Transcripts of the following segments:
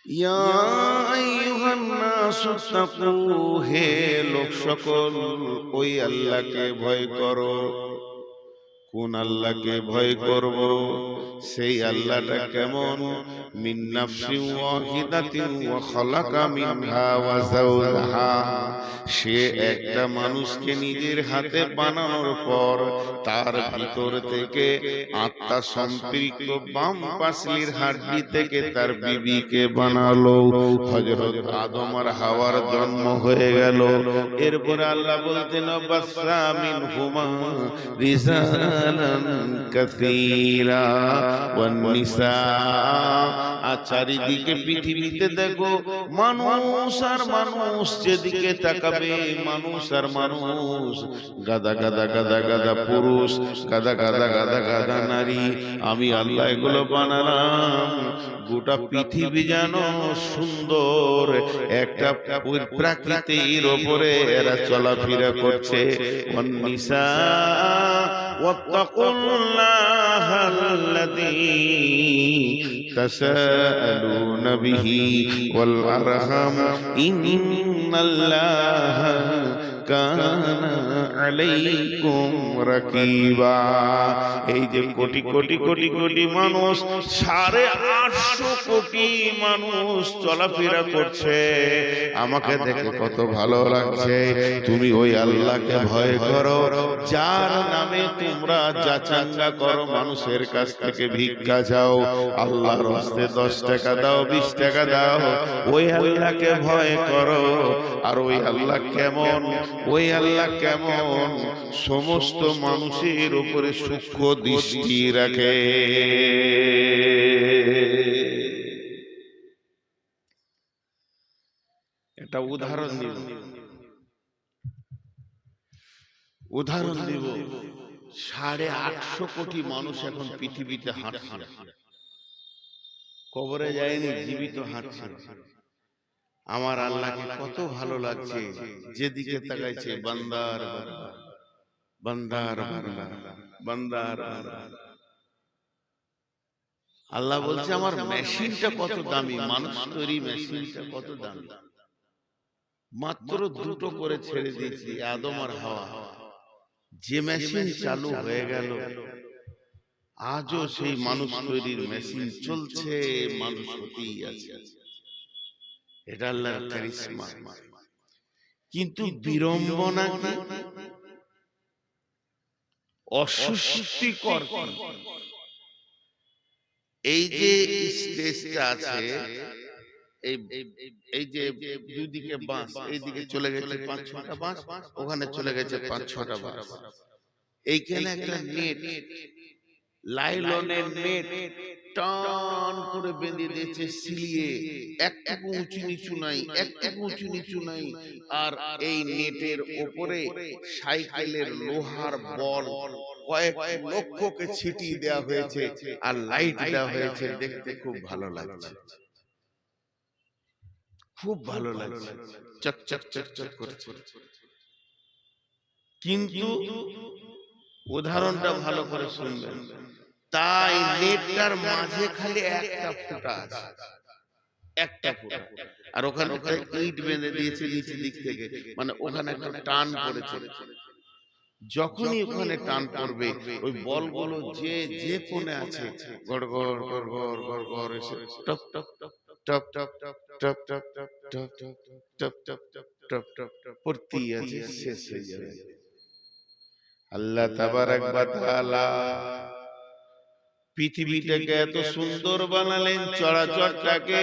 ইয়া আইয়ুহান নাসু তাকু, হে লোক সকল, ওই আল্লাহকে ভয় করো। কোন আল্লাহকে ভয় করব? সেই আল্লাহটা কেমন? মিন নাফসিন ওয়াহিদাতিন ওয়া খালাকা মিনহা ওয়া যাওজাহা, সে একটা মানুষকে নিজের হাতে বানানোর পর তার ভিতর থেকে আত্মা সম্পৃক্ত বাম পাশলির হাড্ডি থেকে তার বিবিকে বানালো। হযরত আদম আর হাওয়ার জন্ম হয়ে গেল। এরপরে আল্লাহ বলতেন বাসসা মিনহুমা রিজালান কাসীরা ওয়ান নিসা। আর চারিদিকে পৃথিবীতে দেখো মানুষ আর মানুষ, যেদিকে তাকাবে মানুষ আর মানুষ, গাদা গাদা গাদা গাদা পুরুষ, গাদা গাদা গাদা গাদা নারী। আমি আল্লাহ এগুলো বানালাম গোটা পৃথিবী যেন সুন্দর একটা প্রাকৃতির ওপরে এরা চলাফেরা করছে। ওয়ান নিসা ওয়াত্তাকুল্লাহাল্লাযী তাসাআলুনা বিহি ওয়াল আরহাম ইন্নাল্লাহা কানা আলাইকুম রাকিবা। এই যে কোটি কোটি কোটি কোটি মানুষ, 850 কোটি মানুষ চলাফেরা করছে, আমাকে দেখে কত ভালো লাগছে। তুমি ওই আল্লাহকে ভয় করো যার নামে তোমরা যাচাঙ্গা করো, মানুষের কাছ থেকে ভিক্ষা চাও, আল্লাহর হস্তে 10 টাকা দাও, 20 টাকা দাও। ওই আল্লাহকে ভয় করো। আর ওই আল্লাহ কেমন? ওই আল্লাহ কেমন? সমস্ত মানুষের উপরে সূক্ষ্ম দৃষ্টি রাখে। একটা উদাহরণ দিব, উদাহরণ দিব। 850 কোটি মানুষ এখন পৃথিবীতে হাঁটছে, কবরে যায়নি, জীবিত হাঁটছে। আমার আল্লাহকে কত ভালো লাগছে, যেদিকে তাকাইছে বান্দার বান্দার বান্দার বান্দার বান্দার। আল্লাহ বলছে আমার মেশিনটা কত দামি, মানুষ তৈরি মেশিনটা কত দামি। মাত্র 2টো করে ছেড়ে দিয়েছি, আদম আর হাওয়া। যে মেশিন চালু হয়ে গেল, আজও সেই মানুষ তৈরির মেশিন চলছে, মানুষ হতেই আছে। এটা আল্লাহর কারিশমা। কিন্তু বিড়ম্বনা কি, অস্বস্তিকর কি? এই যে স্টেজটা আছে, এই যে দুদিকে বাঁশ, এইদিকে চলে গেছে 5-6টা বাঁশ, ওখানে চলে গেছে 5-6টা বাঁশ। এইখানে একটা নেট, লাইলনের নেট টান করে বেঁধে দিয়েছে সিলিয়ে, একটু উঁচু নিচু নাই, একটু উঁচু নিচু নাই। আর এই নেটের ওপরে সাইকেলের লোহার বল কয়েক লক্ষকে ছিটিয়ে দেওয়া হয়েছে, আর লাইট দেওয়া হয়েছে। দেখতে খুব ভালো লাগছে, খুব ভালো লাগছে, চক চক চক চক করছে। কিন্তু উদাহরণটা ভালো করে শুনবেন। তাই নেটটার মাঝে খালি একটা ফুটা আছে, একটা ফুটা। আর ওখানে একটা ইট বেঁধে দিয়েছে নিচের দিক থেকে, মানে ওখানে একটা টান পড়েছে। যখনই ওখানে টান পড়বে, ওই বলগুলো যে যে কোণে আছে গড় গড় গড় গড় গড় গড় এসে top top top top top top top top top top top top top top top পড়তেই আছে, শেষ হয়ে যাবে। আল্লাহ তাবারাক ওয়া তাআলা পৃথিবীটাকে এত সুন্দর বানালেন, চরাচরটাকে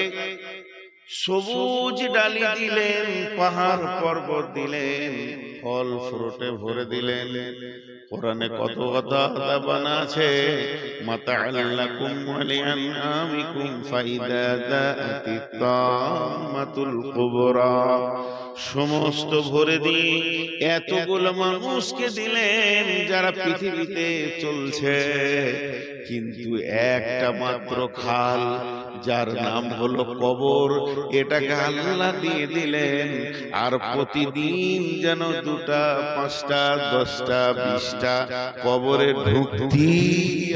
সবুজ ডালি দিলেন, পাহাড় পর্বত দিলেন, ফল ফ্রুটে ভরে দিলেন। কোরআনে কত কথা বানা আছে, মাতাআল্লাকুম ওয়া লিআনআমিকুম ফাইদা যাআতিত তাম্মাতুল কুবরা। সমস্ত ভরে দিয়ে এতগুলো মানুষকে দিলেন যারা পৃথিবীতে চলছে। কিন্তু একটা মাত্র খাল, যার নাম হলো কবর, এটাকে আল্লাহ দিয়ে দিলেন। আর প্রতিদিন যেন 2টা 5টা 10টা 20টা কবরে ঢুকতি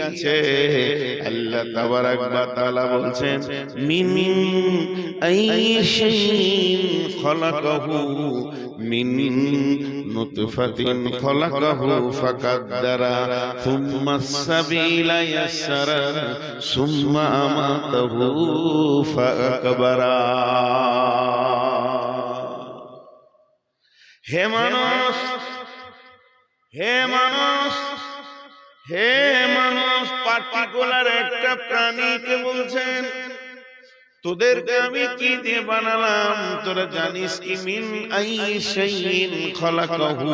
আছে। আল্লাহ তাবারাক ওয়া তাআলা বলছেন, মিন আইশাইইন খলাকাহু মিন নুতফাতিন খলাকাহু ফাকাদ্দারা সুম্মাস সাবিলা ইয়াসসারা সুম্মা আমাতাহু ফাআকবারা। হে মানুষ, হে মানুষ, হে মানুষ, পার্টিকুলার একটা প্রাণীকে বলছেন, তোদেরকে আমি কি দিয়ে বানালাম তোরা জানিস কি? মিন আইশাইইন খলাকাহু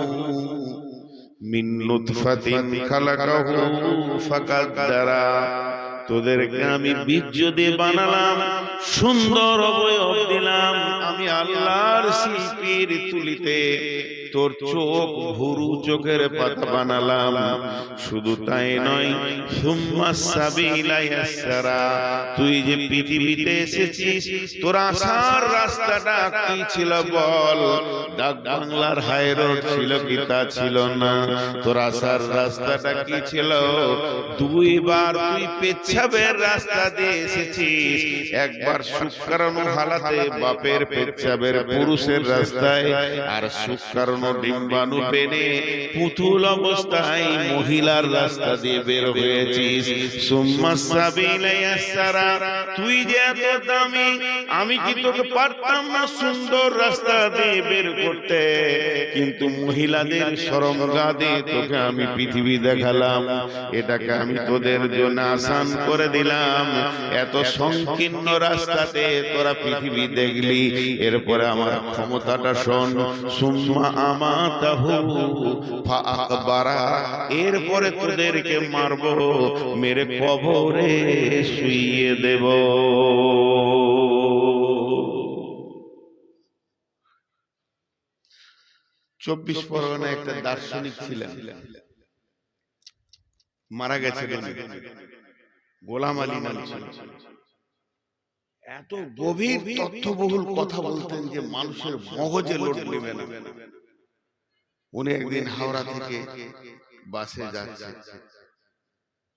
মিন নুতফাতিন খলাকাহু ফাকাদ্দারা। তোদেরকে আমি বীর্য দিয়ে বানালাম, সুন্দর অবয়ব দিলাম। আমি আল্লাহর শিল্পীর তুলিতে তোর চোখ ভুরু চোখের পাতা বানালাম। শুধু তাই নয়, সুম্মাস সাবিলা ইয়াসসারা, তুই যে পৃথিবীতে এসেছিস তোর আসার রাস্তাটা কি ছিল বল? ডাক বাংলার হাই রোড ছিল কি? তা ছিল না। তোর আসার রাস্তাটা কি ছিল? 2 বার তুই পেচ্ছাবের রাস্তা দিয়ে এসেছিস। একবার শুকরাণু হালাতে বাপের পেচ্ছাবের পুরুষের রাস্তায়, আর শুকরাণু ডিম্বাণু পেনে পুতুল অবস্থায় মহিলার রাস্তা দিয়ে বের হয়েছিস। সুম্মাস সাবিলা ইয়াসসারা, তুই যে এত দামি, আমি কি তোকে পারতাম না সুন্দর রাস্তা দিয়ে বের করতে? কিন্তু মহিলাদের শরমগা দিয়ে তোকে আমি পৃথিবী দেখালাম। এটাকে আমি তোদের জন্য আসান করে দিলাম। এত সংকীর্ণ রাস্তাতে তোরা পৃথিবী দেখলি, এরপরে আমার ক্ষমতাটা শোন। সুম্মা আমাতাহু ফাআকবারা, এরপরে তোদেরকে মারবো, মেরে কবরে শুইয়ে দেব। 24 পরগনায় একটা দার্শনিক ছিলেন, মারা গেছে, গোলাম আলী নাম ছিল। এত গভীর তথ্যবহুল কথা বলতেন যে মানুষের মগজে লোড নেবে না। উনি একদিন হাওড়া থেকে বাসে যাচ্ছে,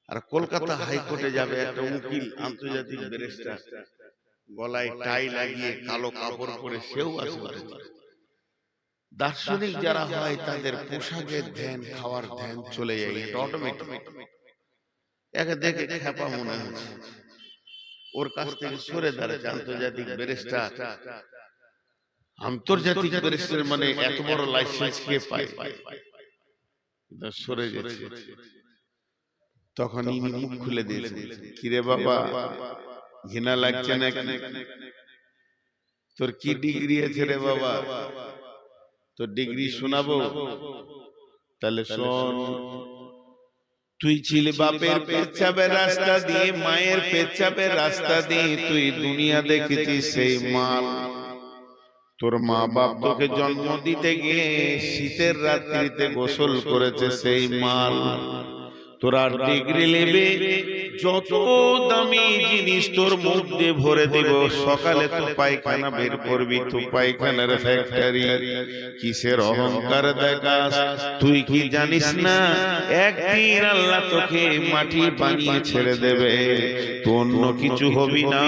আর কলকাতা হাইকোর্টে যাবে। একটা উকিল, আন্তর্জাতিক ব্যারিস্টার, গলায় টাই লাগিয়ে কালো কাপড় পরে সেও আসে। দার্শনিক যারা হয় তাদের পোশাকের ধ্যান, খাওয়ার ধ্যান চলে যায়, এটা অটোমেটিক। একে দেখে খেপা মনে হচ্ছে, ওর কাছ থেকে সরে দাঁড়াচ্ছে। আন্তর্জাতিক ব্যারিস্টার, আন্তর্জাতিক ব্যারিস্টার মানে এত বড় লাইসেন্স কে পায়? সরে যাচ্ছে। তখন ইনি মুখ খুলে দিয়েছেন, কিরে বাবা, ঘৃণা লাগছে নাকি? তোর কি ডিগ্রি আছে রে বাবা? তোর ডিগ্রি শোনাবো? তাহলে শোন, তুই ছিলি বাপের পেচ্ছাবের রাস্তা দিয়ে, মায়ের পেচ্ছাবের রাস্তা দিয়ে তুই দুনিয়া দেখেছিস। সেই মাল তোর মা বাপ তোকে জন্ম দিতে গিয়ে শীতের রাত্রিতে গোসল করেছে, সেই মাল। তোরা ডিগ্রি নেবে, যত দামি জিনিস তোর মুখ দিয়ে ভরে দিব, সকালে তো পায়খানা বের করবি, তো পায়খানার ফ্যাক্টরি। কিসের অহংকার দেখাস? তুই কি জানিস না একদিন আল্লাহ তোকে মাটি বানিয়ে ছেড়ে দেবে, তো অন্য কিছু হবি না।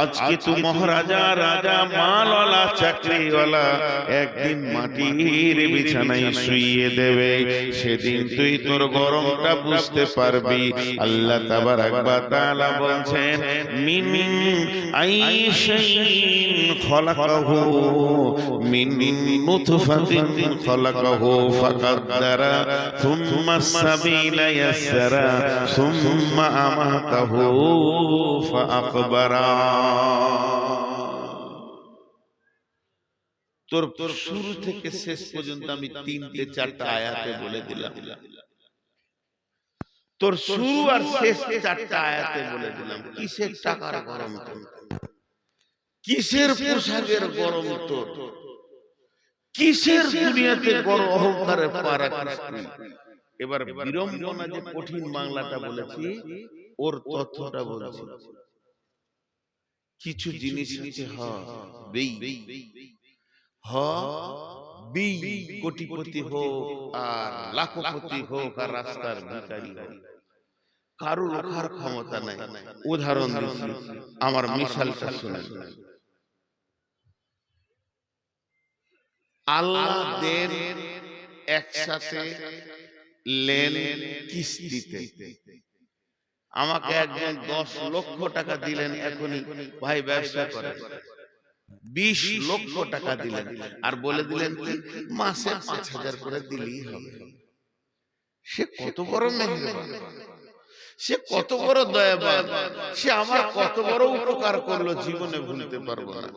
আজকে তুই মহারাজা, রাজা, মালওয়ালা, চাকরিওয়ালা, একদিন মাটির বিছানায় শুইয়ে দেবে। সেদিন তুই তোর গরমটা বুঝতে পারবি। আল্লাহ তাবারাক ওয়া তাআলা বলছেন, মিন আইশাইইন খলাকাহু মিন নুতফাতিন খলাকাহু ফাকাদ্দারা সুম্মাস সাবিলা ইয়াসসারা সুম্মা আমাতাহু ফাআকবারা। তোর শুরু থেকে শেষ পর্যন্ত আমি 3-4টা আয়াতে বলে দিলাম। তোর শুরু আর শেষ 4টা আয়াতে বলে দিলাম। কিসের টাকার গরম তোর? কিসের পোশাকের গরম তোর? কিসের দুনিয়াতে বড় অহংকারের পারা? এবার বিড়ম্বনা যে কঠিন বাংলাটা বলেছি, ওর তথ্যটা বলছি। কিছু জিনিস আছে কোটিপতি হোক আর লাখপতি হোক আর রাস্তার ভিখারি হোক, কারো রোখার ক্ষমতা নাই। উদাহরণ দিচ্ছি, আমার মিশালটা শুনেন। আল্লাহ দেন একসাথে লেন কিস্তিতে। আমাকে একজন 10 লক্ষ টাকা দিলেন, এখনই ভাই ব্যবসা করে 20 লক্ষ টাকা দিলেন, আর বলে দিলেন কি মাসে 5,000 করে দিলেই হবে। সে কত বড় মেহেরবান, সে কত বড় দয়াবান, সে আমার কত বড় উপকার করলো, জীবনে ভুলতে পারবো না।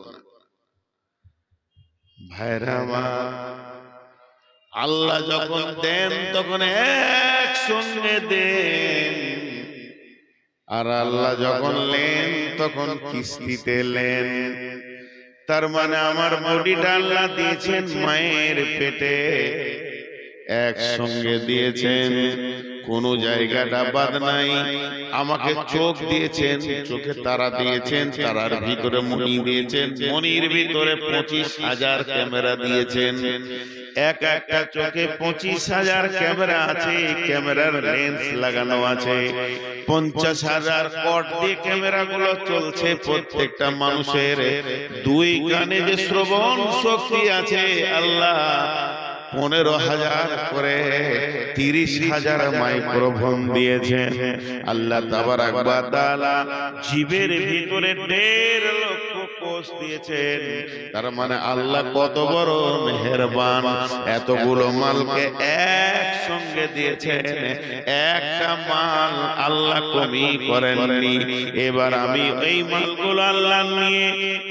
ভাইরা আমার, আল্লাহ যখন দেন তখন একসঙ্গে দেন, আর আল্লাহ যখন লেন তখন কিস্তিতে লেন। তার মানে আমার বডিটা আল্লাহ দিয়েছেন মায়ের পেটে, একসঙ্গে দিয়েছেন, কোন জায়গাটা বাদ নাই। আমাকে চোখ দিয়েছেন, চোখে তারা দিয়েছেন, তারার ভিতরে মণি দিয়েছেন, মণির ভিতরে 25,000 ক্যামেরা দিয়েছেন। এক একটা চোখে 25,000 ক্যামেরা আছে, ক্যামেরার লেন্স লাগানো আছে। 50,000 কট দিয়ে ক্যামেরাগুলো চলছে। প্রত্যেকটা মানুষের 2 কানে যে শ্রবণ শক্তি আছে, আল্লাহ 15,000 করে 30,000 মাইক্রোফোন দিয়েছেন। আল্লাহ তাবারাক ওয়া তাআলা জীবের ভিতরে 1.5 লক্ষ কোষ দিয়েছেন। তার মানে আল্লাহ কত বড় মেহেরবান, এতগুলো মালকে একসঙ্গে দিয়েছেন। একটা মাল আল্লাহ কমি করেননি। এবার আমি এই মালগুলো আল্লাহ নিয়ে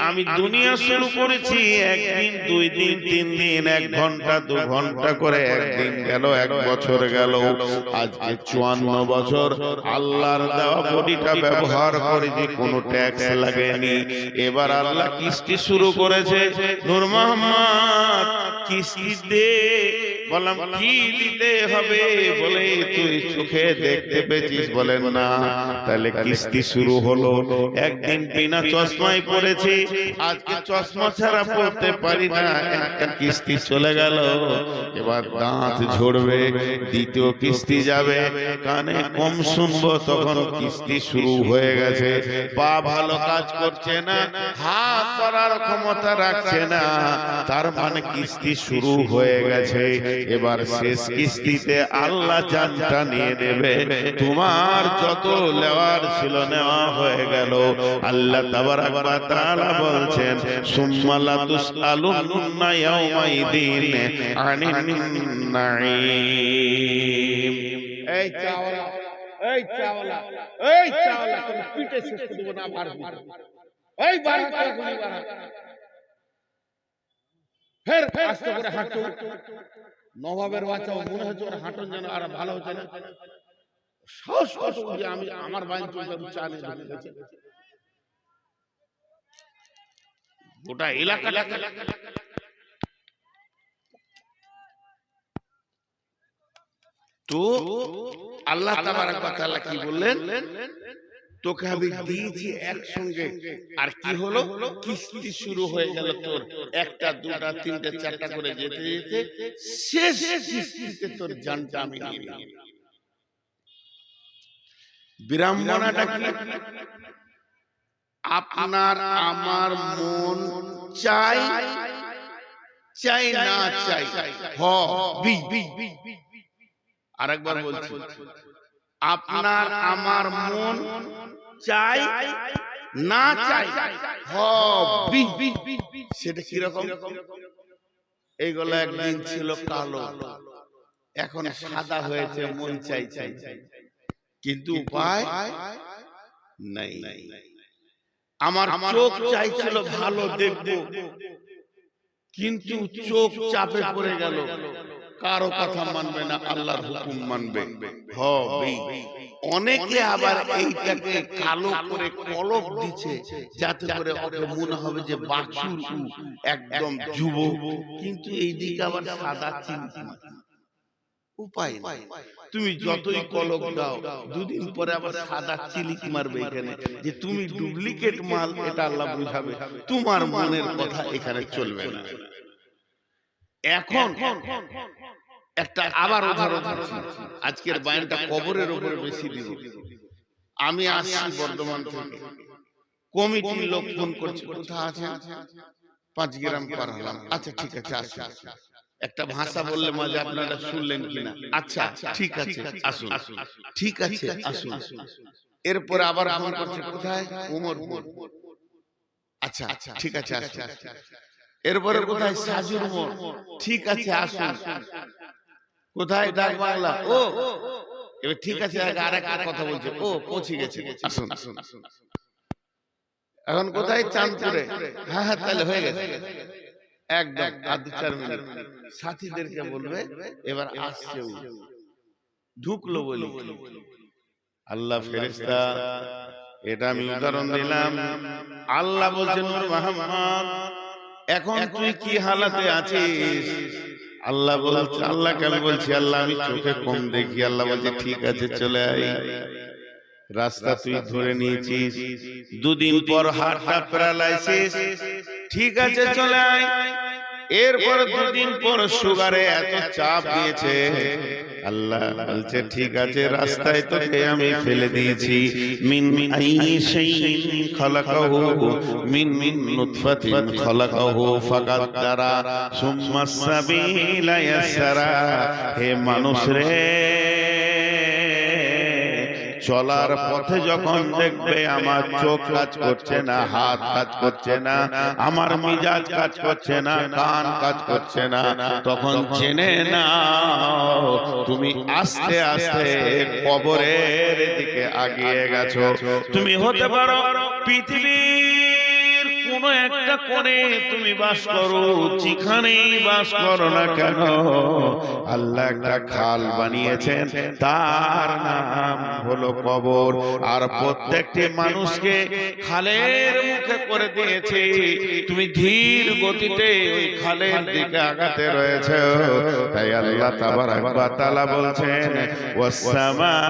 আমি দুনিয়া শুরু করেছি। একদিন, 2 দিন, 3 দিন, 1 ঘন্টা, 2 ঘন্টা করে, একদিন গেল, 1 বছর গেল, আজকে 54 বছর আল্লাহর দেওয়া বডিটা ব্যবহার করে যে কোনো ট্যাক্স লাগেনি। এবার আল্লাহ কিস্তি শুরু করেছে। নূর মোহাম্মদ কিস্তি দে। বললাম কি দিতে হবে? বলে তুই চোখে দেখতে পেয়েছিস? বলেন না। তাহলে কিস্তি শুরু হলো। একদিন বিনা চশমায় পড়েছি, আজকে চশমা ছাড়া পড়তে পারি না, একটা কিস্তি চলে গেল। এবার দাঁত ঝরবে, দ্বিতীয় কিস্তি যাবে, কানে কম শুনবো, তখন কিস্তি শুরু হয়ে গেছে। পা ভালো কাজ করছে না, হাত ধরার ক্ষমতা রাখছে না, তার মানে কিস্তি শুরু হয়ে গেছে। এবার শেষ কিস্তিতে আল্লাহ জানটা নিয়ে নেবে। তোমার যত নেওয়ার ছিল নেওয়া হয়ে গেল। আল্লাহ তাবারাক ওয়া তাআলা বলছেন, সুম্মা লা তুসআলুন্না ইয়াউমাইদিন আনিন নাঈম। এই চাওয়ালা, এই চাওয়ালা, এই চাওয়ালা, তুমি পিটে শেষ করে দেব না। এই বারাকা গুলি বারাকা, ফের আস্তে করে হাঁটো। নবাবের বাচ্চা, মনে হচ্ছে ওর হাঁটন যেন আর ভালো হচ্ছে না। সাহস কত যে আমি আমার বাইন চলতে চালে ঢুকে গেছে। গোটা এলাকাটা তো আল্লাহ তাবারাক ওয়া তাআলা কি বললেন? তোকে আমি দিয়েছি একসঙ্গে। আর কি হলো? কিস্তি শুরু হয়ে গেল তোর। 1টা, 2টা, 3টে, 4টা করে যেতে যেতে শেষ কিস্তিতে তোর জানটা আমি নিয়ে নিলাম। বিড়ম্বনাটা কি? আপনার আমার মন চাই, চাই না চাই, হবে। আরেকবার বলছি, আপনার আমার মন চাই না চাই, হবে। সেটা কিরকম? এইগুলো একদিন ছিল কালো, এখন সাদা হয়েছে, মন চাই চাই, কিন্তু উপায় নাই। আমার চোখ চাইছিল ভালো দেখবো, কিন্তু চোখ চাপে পড়ে গেল। কারো কথা মানবে না, আল্লাহর হুকুম মানবে, হবে। অনেকে আবার এইটাকে কালো করে কলপ দিচ্ছে, যাতে করে ওকে মনে হবে যে বাছুর, একদম যুবক, কিন্তু এইদিকে আবার সাদা চিন্তা। উপায় নাই। তুমি যতই কলক দাও, দুদিন পরে আবার সাদা চিলিক মারবে এখানে যে তুমি ডুপ্লিকেট মাল, এটা আল্লাহ বুঝাবে। তোমার মনের কথা এখানে চলবে না। এখন একটা আবার উদাহরণ দিচ্ছি। আজকের বয়ানটা কবরের উপরে বেশি দিব। আমি আসছি বর্ধমান থেকে, কমিটির লোক ফোন করছে, কোথায় আছেন? 5 গ্রাম পার হলাম। আচ্ছা ঠিক আছে আসুন। একটা ভাষা বললে মাঝে আপনারা শুনলেন কিনা? আচ্ছা ঠিক আছে আসুন, ঠিক আছে আসুন। এরপরে আবার ফোন করছে, কোথায়? উমরপুর। আচ্ছা ঠিক আছে আসুন। এরপরে কোথায়? সাজুর মোড়। ঠিক আছে আসুন। কোথায়? ডাক বাংলা। ও এবার ঠিক আছে, আর একটা কথা বলছে, ও পৌঁছে গেছে, আসুন। এখন কোথায়? চাঁদপুরে। হ্যাঁ হ্যাঁ তাহলে হয়ে গেছে, একদম আর 2-4 মিনিট। সাথীদেরকে বলবে এবার আসছে, ঢুকলো বলি। আল্লাহ ফেরেশতা, এটা আমি উদাহরণ দিলাম। আল্লাহ বলছেন, নূর মুহাম্মদ এখন তুই কি হালাতে আছিস? আল্লাহ বলছে, আল্লাহকে আমি বলছি, আল্লাহ আমি চোখে কম দেখি। আল্লাহ বলছে ঠিক আছে চলে আয়। রাস্তা তুই ধরে নিয়েছিস, 2 দিন পর হার্টটা প্যারালাইসিস, ঠিক আছে চলে আয়। এরপর 2 দিন পর সুগারে এত চাপ দিয়েছে। আল্লাহ বলছে ঠিক আছে, রাস্তায় তোকে আমি ফেলে দিয়েছি। মিন আইশাইইন খালাকাহু মিন নুতফাতিন খালাকাহু ফাকাদ্দারা সুম্মাস সাবিলা ইয়াসরা। হে মানুষ রে, চলার পথে যখন দেখবে আমার চোখ কাজ করছে না, হাত কাজ করছে না, আমার মিজাজ কাজ করছে না, কান কাজ করছে না, তখন জেনে নাও তুমি আস্তে আস্তে কবরের দিকে এগিয়ে গেছো। তুমি হতে পারো পৃথিবীর কোন একটা কোণে তুমি বাস করো, যেখানেই বাস করো না কেন, আল্লাহ একটা খাল বানিয়েছেন, তার নাম হলো কবর। আর প্রত্যেকটি মানুষকে খালের মুখে করে দিয়েছে। তুমি ধীর গতিতে ওই খালের দিকে আগাতে রয়েছে। তাই আল্লাহ তাবারাক ওয়া তাআলা বলছেন, ওয়াস সামাই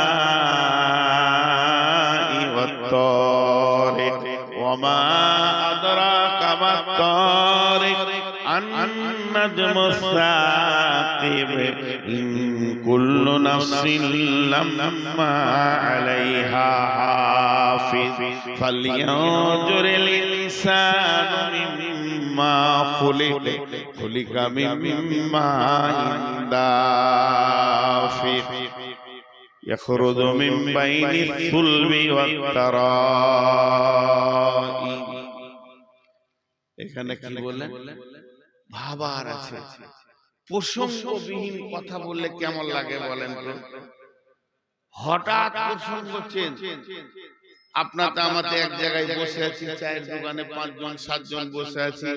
ওয়াত তারিক ওয়া মা আদরাকা মাত তারিক আন-নাজমুস সাকিব ইন কুল্লু নাফসিন লাম্মা আলাইহা হাফিজ ফালইয়ানজুরিল ইনসানু মিম্মা খুলিকা মিম্মা দাফিক ইয়াখরুজু মিন বাইনিস সুলবি ওয়াত তারাইব। এখানে কি বললেন? ভাবার আছে। প্রসঙ্গবিহীন কথা বললে কেমন লাগে বলেন তো? হঠাৎ প্রসঙ্গ চেঞ্জ। আপনার তো আমাতে এক জায়গায় বসে আছি, চায়ের দোকানে 5 জন 7 জন বসে আছি,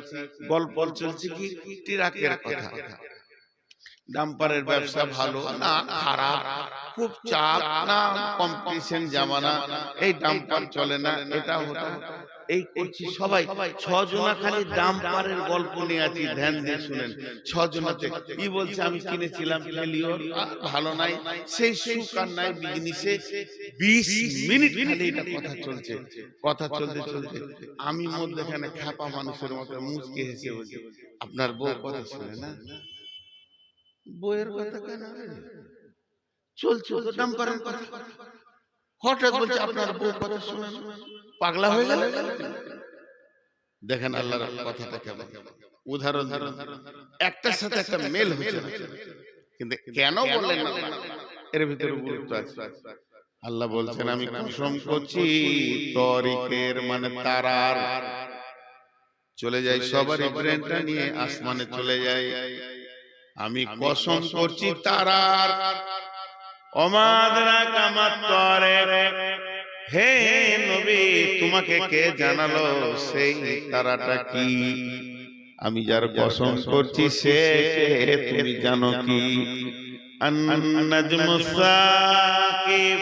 গল্প চলছে কি ট্রাকের কথা। ডাম্পারের ব্যবসা ভালো না খারাপ, খুব চাপ না কম্পিটিশন জামানা, এই ডাম্পার চলে না, এটা হতো এই করছি। সবাই 6 জনা খালি ডাম্পারের গল্প নিয়ে আছি, ধ্যান দিয়ে শুনেন। 6 জনাতে কি বলছে, আমি কিনেছিলাম ফেলিওর, ভালো নাই, সেই সুখ আর নাই বিজনেসে। 20 মিনিট খালি এটা কথা চলছে। কথা চলতে চলতে আমি মধ্যখানে খ্যাপা মানুষের মতো মুচকে হেসে বলছি, আপনার বউ কথা শুনে না? বইয়ের কথা কেন চলছে তো ডাম্পারের কথা, হঠাৎ বলছে আপনার বউ কথা শুনে না? পাগলা হয়ে গেল। দেখেন আল্লাহর কথাটা কেমন। উদাহরণ একটার সাথে একটা মেল হচ্ছে না, কিন্তু কেন বললেন না এর ভিতরে গুরুত্ব আছে। আল্লাহ বলছেন, আমি কসম করছি তরিকের মানে তারার, চলে যায় সবারই ব্রেনটা নিয়ে আসমানে চলে যায়। আমি কসম করছি তারার। ওমাদরা কামাত তারিক, হে নবী তোমাকে কে জানালো সেই তারাটা কি? আমি যার কসম করছি সে কে তুমি জানো কি? আন-নাজমুস সাকিব,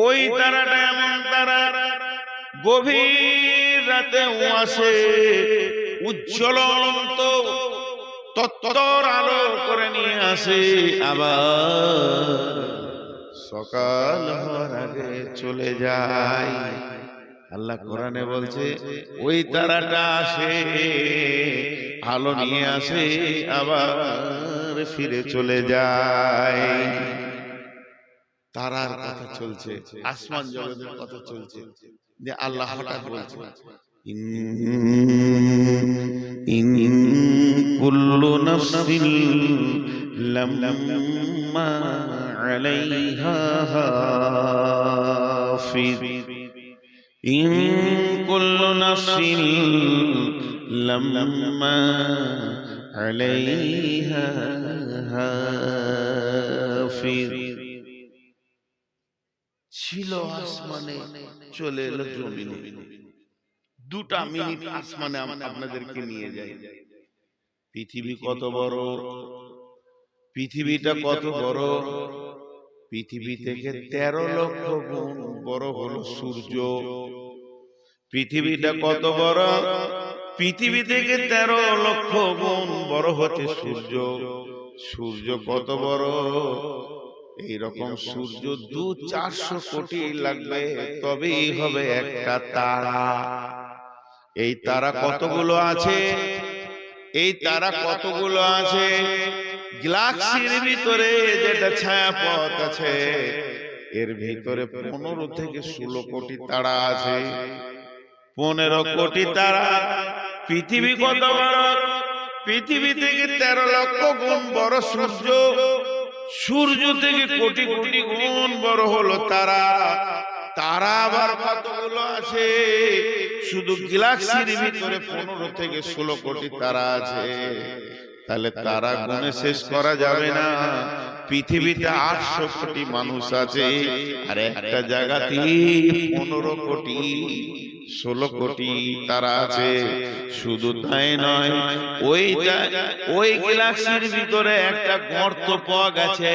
ওই তারাটা এমন তারা গভীর রাতে আসে, উজ্জ্বলন্ত তত্তর আলো করে নিয়ে আসে, আবার সকাল হওয়ার আগে চলে যায়। আল্লাহ কোরআনে বলছে ওই তারাটা আসে, আলো নিয়ে আসে, আবার ফিরে চলে যায়। তারার কথা চলছে, আসমান জগতের কথা চলছে, যে আল্লাহ হঠাৎ বলছে ইন কুল্লু নাফসিন লাম্মা আলাইহা হাফিজ, ইন কুল্লু নাফসিন লাম্মা আলাইহা হাফিজ। ছিল আসমানে, চলে এলো জমিনে। 2টা মিনিট আসমানে আপনাদেরকে নিয়ে যাই। পৃথিবী কত বড়, পৃথিবীটা কত বড়, পৃথিবী থেকে 13 লক্ষ গুণ বড় হলো সূর্য। পৃথিবীটা কত বড়, পৃথিবী থেকে 13 লক্ষ গুণ বড় হচ্ছে সূর্য। সূর্য কত বড়, এইরকম সূর্য 200-400 কোটি লাগবে তবেই হবে একটা তারা। এই তারা কতগুলো আছে, এই তারা কতগুলো আছে, গ্যালাক্সির ভিতরে যেটা ছায়াপথ আছে এর ভিতরে 15 থেকে 16 কোটি তারা আছে। 15 কোটি তারা। পৃথিবী কত বড়, পৃথিবী থেকে 13 লক্ষ গুণ বড় সূর্য। সূর্য থেকে কোটি কোটি গুণ বড় হলো তারা। তারা আবার কতগুলো আছে, শুধু গ্যালাক্সির ভিতরে 15 থেকে 16 কোটি তারা আছে। তাহলে তারা গুণে শেষ করা যাবে না। পৃথিবীতে 800 কোটি মানুষ আছে, আর একটা জায়গাতে 15 কোটি 16 কোটি তারা আছে। শুধু তাই নয়, ওই গ্যালাক্সির ভিতরে একটা গর্ত পাওয়া গেছে,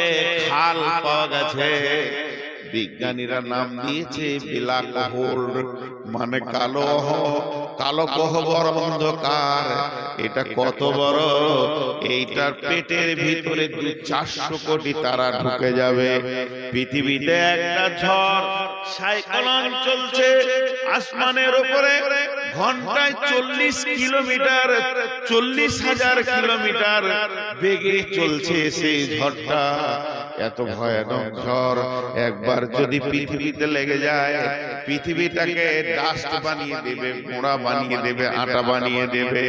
খাল পাওয়া গেছে। বিজ্ঞানীরা নাম দিয়েছে ব্ল্যাক হোল, মানে কালো গহ্বর, অন্ধকার। এটা কত বড়, এইটার পেটের ভিতরে 400 কোটি তারা ঢুকে যাবে। পৃথিবীতে একটা ঝড় সাইক্লোন চলছে আসমানের উপরে, ঘন্টায় 40 কিলোমিটার, 40,000 কিলোমিটার বেগে চলছে সেই ঝড়টা। এত ভয়ানক ঝড় একবার যদি পৃথিবীতে লেগে যায়, পৃথিবীটাকে ডাস্ট বানিয়ে দেবে, মোড়া বানিয়ে দেবে, আটা বানিয়ে দেবে।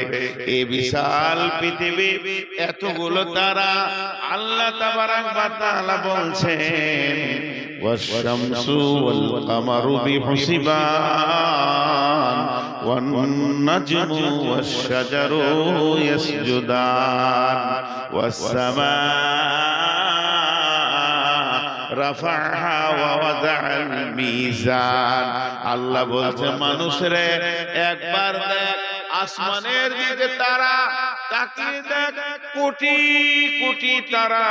এই বিশাল পৃথিবী, এতগুলো তারা। আল্লাহ তাবারাক ওয়া তাআলা বলছেন ওয়াশ-শামসু ওয়াল-কামারু বিহুসবান ওয়ান-নাজমু ওয়াশ-শাজারু ইয়াসজুদান ওয়াস-সামা রাফাহা ওয়া ওয়াদাআল মিজান। আল্লাহ বলছে মানুষরে একবার দেখ আসমানের দিকে, তারা তাকিয়ে দেখ, কোটি কোটি তারা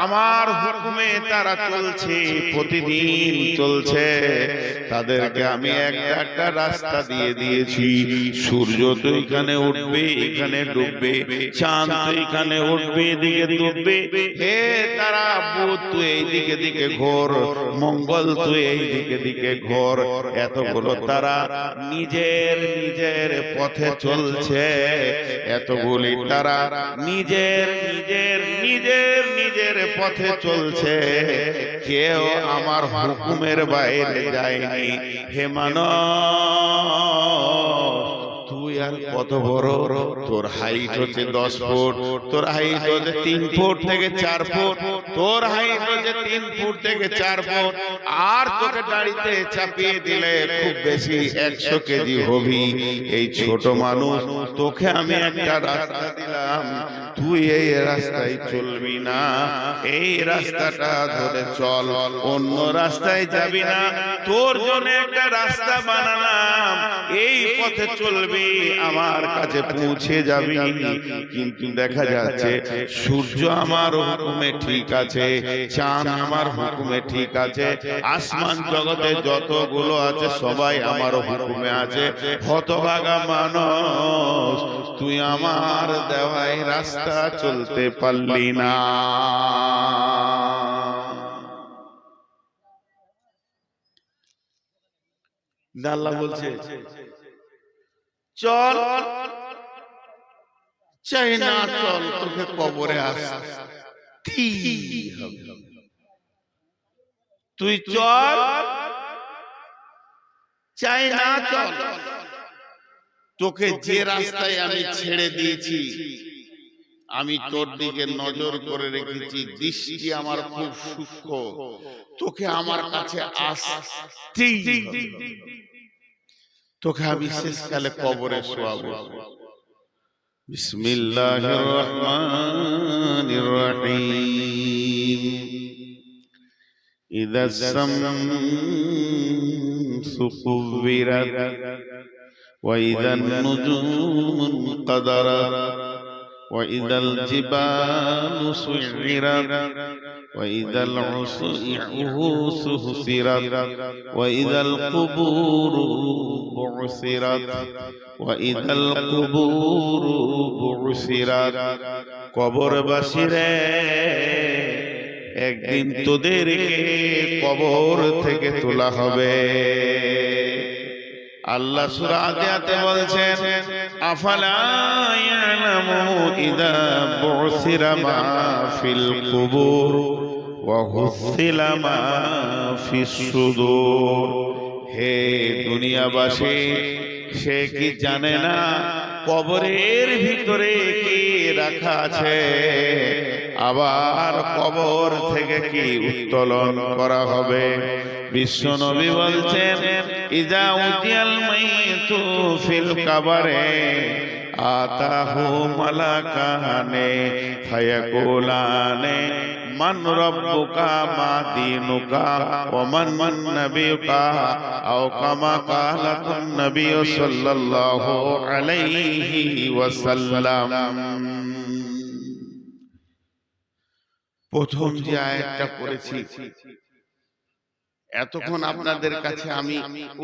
আমার হুকুমে তারা চলছে, প্রতিদিন চলছে। তাদেরকে আমি একটা রাস্তা দিয়ে দিয়েছি। সূর্য তো এখানে উঠবে, এখানে ডুববে, চাঁদ তো এখানে উঠবে, এদিকে ডুববে। হে তারা, বুধ তুই এই দিকে দিকে ঘোর, মঙ্গল তুই এই দিকে দিকে ঘোর। এতগুলো তারা নিজের নিজের পথে চলছে। এতগুলি তারা নিজের নিজের নিজের নিজের পথে চলছে, কেউ আমার হুকুমের বাইরে যায়নি। হে মানব, তুই আর কত বড়, তোর হাইট হচ্ছে 10 ফুট, তোর হাইট হচ্ছে 3 ফুট থেকে 4 ফুট, তোর হাইট হচ্ছে 3 ফুট থেকে 4 ফুট। আর তোকে গাড়িতে চাপিয়ে দিলে খুব বেশি 100 কেজি হবি। এই ছোট মানুষ, তোকে আমি একটা রাস্তা দিলাম, তুই এই রাস্তায় চলবি না, এই রাস্তাটা ধরে চল, অন্য রাস্তায় যাবি না। তোর জন্য একটা রাস্তা বানালাম, এই পথে চলবি। আমার কাছে পৌঁছে যাবি। কিন্তু দেখা যাচ্ছে সূর্য আমার হুকুমে ঠিক আছে, চাঁদ আমার হুকুমে ঠিক আছে, আসমান জগতে যতগুলো আছে সবাই আমার হুকুমে আছে। হতভাগা মানুষ, তুই আমার দেওয়াই রাস্তা চলতে পারলি না। আল্লাহ বলছে চল, চাই না চল, তোকে কবরে আসতে হবে। তুই চল, চাই না চল, তোকে যে রাস্তায় আমি ছেড়ে দিয়েছি, আমি তোর দিকে নজর করে রেখেছি, দৃষ্টি আমার খুব সূক্ষ্ম, তোকে আমার কাছে আসতেই হবে। তোকে আমি শেষকালে কবরে শোয়াবো। বিসমিল্লাহির রহমানির রহিম। ইযাস শামসু কুওিরাত ওয়া ইযান নুজুমু কাদারাত ওয়া ইযাল জিবালু সুইরাত ওয়া ইযাল উসূসু হুসিরাত ওয়া ইযাল কুবুরু বু'সিরাত ওয়া ইযাল কুবুরু বু'সিরাত। কবরবাসীরে, একদিন তোদেরকে কবর থেকে তোলা হবে। আল্লাহ সূরা আদিয়াতে বলছেন, আফালা ইয়ালামু ইযা বু'সিরা মা ফিল কুবুর ওয়া হুসিলা মা ফিস সুদূর। হে দুনিয়াবাসী, সে কি জানে না কবরের ভিতরে কি রাখা আছে, আবার কবর থেকে কি উত্তোলন করা হবে। বিশ্বনবী বলছেন, ইজা উতিয়াল মাইতু ফিল কাবারে আতাহু মালাকানে ফায়াকুলানে মান রাব্বুকা মা দীনুকা ওয়া মান নাবিয়ুকা আও কামা কালাতুন নবী সাল্লাল্লাহু আলাইহি ওয়াসাল্লাম। প্রথম যে আয়াতটা পড়েছি, এতক্ষণ আপনাদের কাছে আমি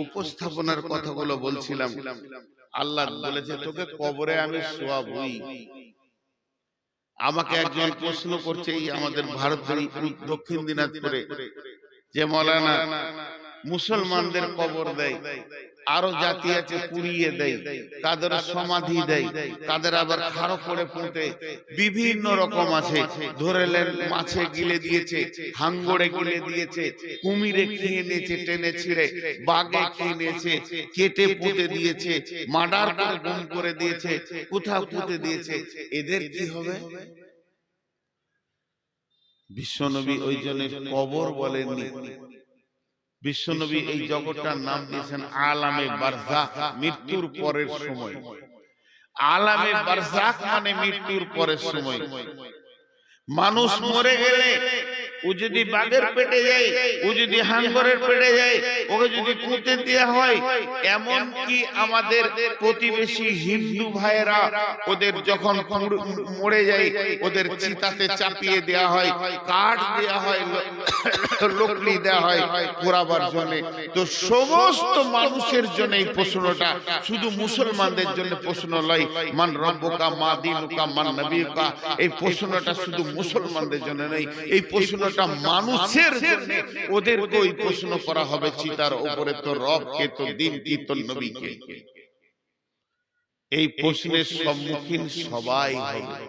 উপস্থাপনার কথাগুলো বলছিলাম। আল্লাহ বলেছে তোকে কবরে আমি শোয়াবই। আমাকে একজন প্রশ্ন করছে, এই আমাদের ভারতের দক্ষিণ দিনাজপুরে, যে মৌলানা মুসলমানদের কবর দেয়, আরো জাতি আছে পুড়িয়ে দেয়, কাদের সমাধি দেয়, কাদের আবার খাড়ো করে পুঁতে, বিভিন্ন রকম আছে। ধরেলেন মাছে গিলে দিয়েছে, হাঙ্গড়ে গিলে দিয়েছে, কুমিরে খেয়ে নিয়েছে টেনে ছিঁড়ে, বাঘে খেয়ে নিয়েছে, কেটে পুঁতে দিয়েছে, মার্ডার করে গুম করে দিয়েছে, কোথাও পুঁতে দিয়েছে। এদের কি হবে? বিশ্বনবী ওই জন্য কবর বলেননি। বিশ্বনবী এই জগৎটার নাম দিয়েছেন আলামে বারজাখ, মৃত্যুর পরের সময়। আলামে বারজাখ মানে মৃত্যুর পরের সময়। মানুষ মরে গেলে ও যদি বাঘের পেটে যায়, ও যদি হাঙ্গরের পেটে যায়, ওকে যদি পুঁতে দেওয়া হয়, এমন কি আমাদের প্রতিবেশী হিন্দু ভাইয়েরা ওদের যখন মরে যায় ওদের চিতাতে চাপিয়ে দেওয়া হয়, কাঠ দেওয়া হয়, লকড়ি দেওয়া হয় পোড়াবার জন্য। তো সমস্ত মানুষের জন্য এই প্রশ্নটা, শুধু মুসলমানদের জন্য প্রশ্ন নয়। মান রব্বুকা মা দীনুকা মান নবিয়ুকা, এই প্রশ্নটা শুধু মুসলমানদের জন্য নয়, এই প্রশ্নটা মানুষের জন্য। ওদেরকে ওই প্রশ্ন করা হবে, চিতার উপরে তো রব কে, তো দিন কি, তো নবী কে। এই প্রশ্নের সম্মুখীন সবাই হবে।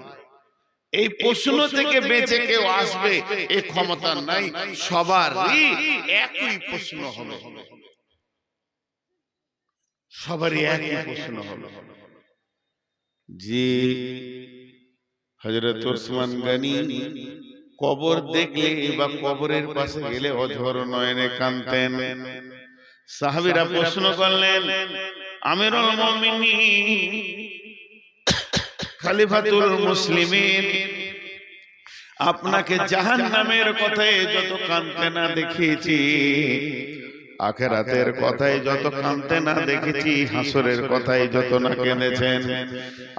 এই প্রশ্ন থেকে বেঁচে কেউ আসবে এই ক্ষমতা নাই, সবারই একই প্রশ্ন হবে, সবারই একই প্রশ্ন হবে। যে হযরত ওসমান গনি কবর দেখলে বা কবরের পাশে গেলে অঝর নয়নে কাঁদতেন। সাহাবীরা প্রশ্ন করলেন, আমিরুল মুমিনিন, খলিফাতুল মুসলিমিন, আপনাকে জাহান্নামের কথায় যত কাঁদতে না দেখেছি, আখিরাতের কথাই যত কাঁদতে না দেখেছি, হাসরের কথাই যত না কেঁদেছেন।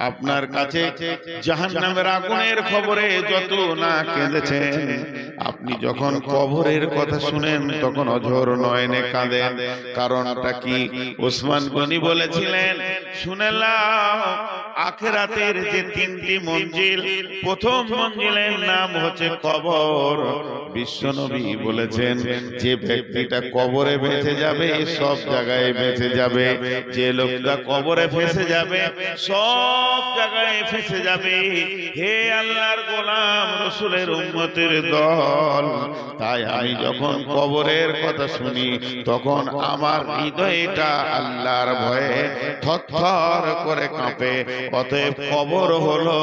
আপনার কাছে জাহান্নামের আগুনের খবরে যত না কেঁদেছেন, আপনি যখন কবরের কথা শুনেন তখন অঝোর নয়নে কাঁদেন। কারণটা কি? ওসমান গনি বলেছিলেন, শুনে নাও, আখিরাতের যে তিনটি মঞ্জিল, প্রথম মঞ্জিলের নাম হচ্ছে কবর। বিশ্বনবী বলেছেন, যে ব্যক্তিটা কবরে বেঁচে যাবে সব জায়গায় বেঁচে যাবে, যে লোকটা কবরে ফেসে যাবে সব জায়গায় ফেসে যাবে। হে আল্লাহর গোলাম, রাসূলের উম্মতের দল, তাই আমি যখন কবরের কথা শুনি তখন আমার হৃদয়টা আল্লাহর ভয়ে থরথর করে কাঁপে। অতএব কবর হলো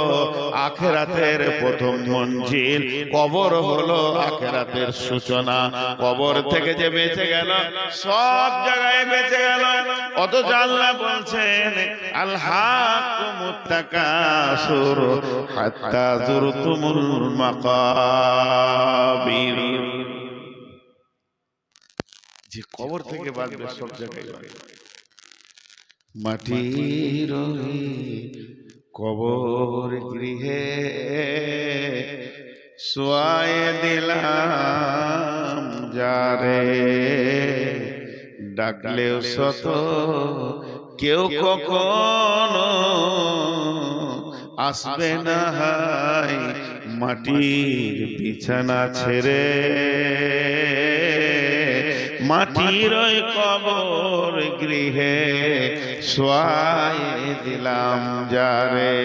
আখিরাতের প্রথম মঞ্জিল, কবর হলো আখিরাতের সূচনা। কবর থেকে যে বেঁচে গেল সব জায়গায় বেঁচে গেল। অথচ আল্লাহ বলছেন, আলহাকুমুত তাকাসুর হাত্তা যুরতুমুল মাকাবির। যে কবর থেকে বাঁচবে সব জায়গায় মাটির কবর গৃহে শোয়ায়ে দিলাম যারে, ডাকলেও শত কেউ কখনো আসবে না হায় মাটির বিছানা ছেড়ে। মাটির ওই কবর গৃহে শোয়ায়ে দিলাম যারে,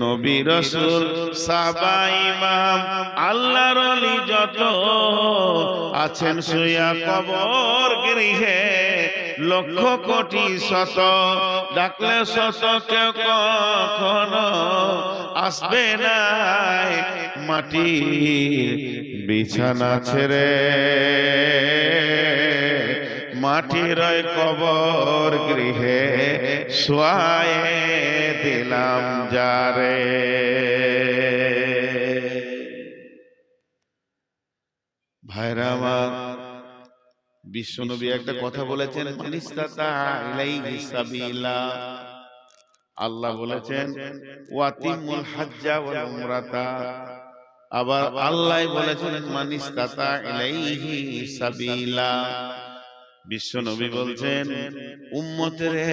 নবী রাসূল সাহাবা ইমাম আল্লাহর ওলি যত আছেন শুয়া কবর গৃহে, লক্ষ কোটি শত ডাকলে শত কেউ কখনো আসবে না মাটির বিছানা ছেড়ে। মাটির কবর গৃহে শোয়ায়ে দিলাম যারে। ভাইরা আমার, বিশ্বনবী একটা কথা বলেছেন, মানিস্তাতা ইলাইহি সাবিলা। আল্লাহ বলেছেন, ওয়াতিমুল হাজ্জা ওয়াল উমরাতা। আবার আল্লাহ বলেছেন, মানিস্তাতা ইলাইহি সাবিলা। বিশ্বনবী বলছেন, উম্মতেরে,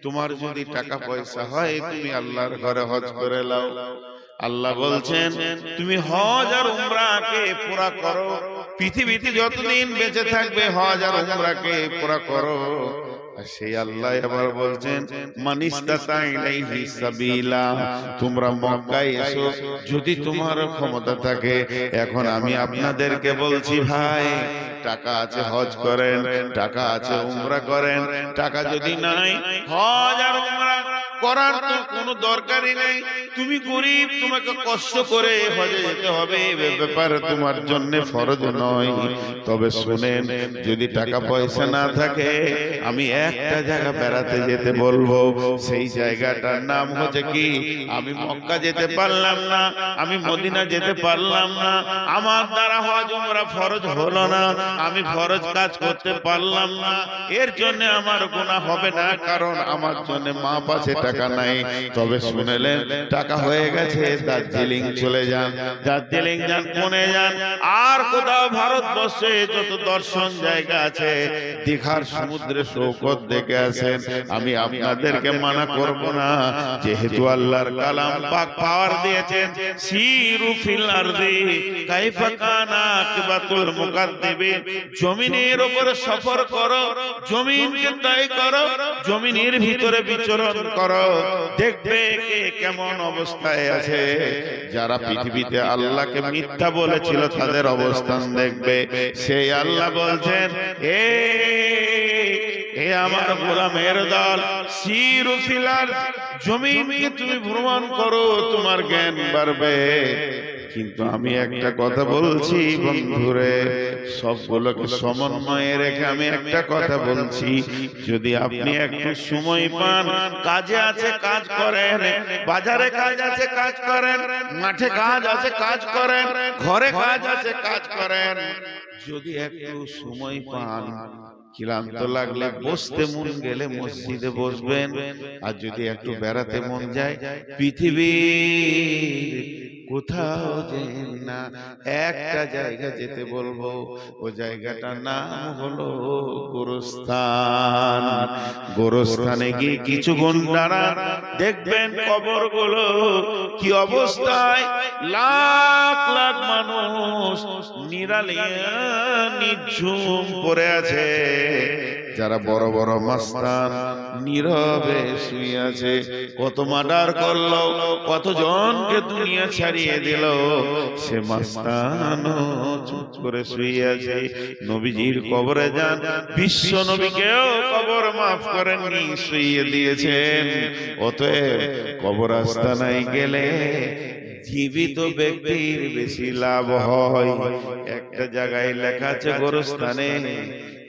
তোমার যদি টাকা পয়সা হয় তুমি আল্লাহর ঘরে হজ করে নাও। আল্লাহ বলছেন, তুমি হজ আর উমরাকে পুরা করো। পৃথিবীতে যতদিন বেঁচে থাকবে হজ আর উমরাকে পুরা করো। সেই আল্লাহ আবার বলছেন, মানিস্তাতা ইলাইহি সাবিলা, তোমরা মক্কায় এসো যদি তোমার ক্ষমতা থাকে। এখন আমি আপনাদেরকে বলছি, ভাই টাকা আছে হজ করেন, টাকা আছে উমরা করেন। টাকা যদি নাই, হজ আর উমরা করার তো কোনো দরকারই নেই। তুমি গরিব, তোমাকে কষ্ট করে হজে যেতে হবে, ব্যাপারে তোমার জন্য ফরজ নয়। তবে শুনেন, যদি টাকা পয়সা না থাকে, আমি একটা জায়গা বেড়াতে যেতে বলবো। সেই জায়গাটার নাম হচ্ছে কি, আমি মক্কা যেতে পারলাম না, আমি মদিনা যেতে পারলাম না, আমার দ্বারা হজ উমরা ফরজ হলো না, আমি ফরজ কাজ করতে পারলাম না, এর জন্য আমার গুনাহ হবে না, কারণ আমার জন্য মা পাশে টাকা নাই। তবে শুনেলেন, টাকা হয়ে গেছে, দার্জিলিং চলে যান, দার্জিলিং যান, পুনে যান, আর কোথাও ভারতবর্ষে যত দর্শন জায়গা আছে, দীঘার সমুদ্রে সৈকত দেখে আসেন। আমি আপনাদেরকে মানা করব না, যেহেতু আল্লাহর কালাম পাক পাওয়ার দিয়েছেন, সিরু ফিল আরদি কাইফা কানা আকিবাতুল মুকাদ্দিবিন। জমিনের উপরে সফর করো, জমিনকে তাই করো, জমিনের ভিতরে বিচরণ করো, দেখবে কে কেমন অবস্থায় আছে। যারা পৃথিবীতে আল্লাহকে মিথ্যা বলেছিল তাদের অবস্থান দেখবে। সেই আল্লাহ বলছেন, এ আমার গোলামের দল, সিরু ফিল আরদ, জমিনকে তুমি ভ্রমণ করো, তোমার জ্ঞান বাড়বে। কিন্তু আমি একটা কথা বলছি বন্ধুরে, সবগুলোকে সমন্বয়ে রেখে আমি একটা কথা বলছি, যদি আপনি একটু সময় পান, কাজে আছে কাজ করেন, বাজারে কাজ আছে কাজ করেন, মাঠে কাজ আছে কাজ করেন, ঘরে কাজ আছে কাজ করেন, যদি একটু সময় পান, ক্লান্ত লাগলে বসতে মন গেলে মসজিদে বসবেন, আর যদি একটু বেড়াতে মন যায় পৃথিবীর কোথাও যেন না, একটা জায়গা যেতে বলবো, ও জায়গাটার নাম হলো গোরস্থান। গোরস্থানে গিয়ে কিছুক্ষণ দাঁড়ান, দেখবেন কবরগুলো কি অবস্থায়, লাখ লাখ মানুষ নিরালিয়া নিঝুম পড়ে আছে, যারা বড় বড় মাস্তান নীরবে শুয়ে আছে, কত মার্ডার করলো, কতজনকে দুনিয়া ছাড়িয়ে দিল, সে মাস্তানও চুপ করে শুয়ে আছে। নবীজির কবরে যান, বিশ্ব নবীকেও কবর মাফ করেননি, শুইয়ে দিয়েছেন। অতএব কবর আস্তানায় গেলে জীবিত ব্যক্তির বেশি লাভ হয়। একটা জায়গায় লেখা আছে গোরস্থানে,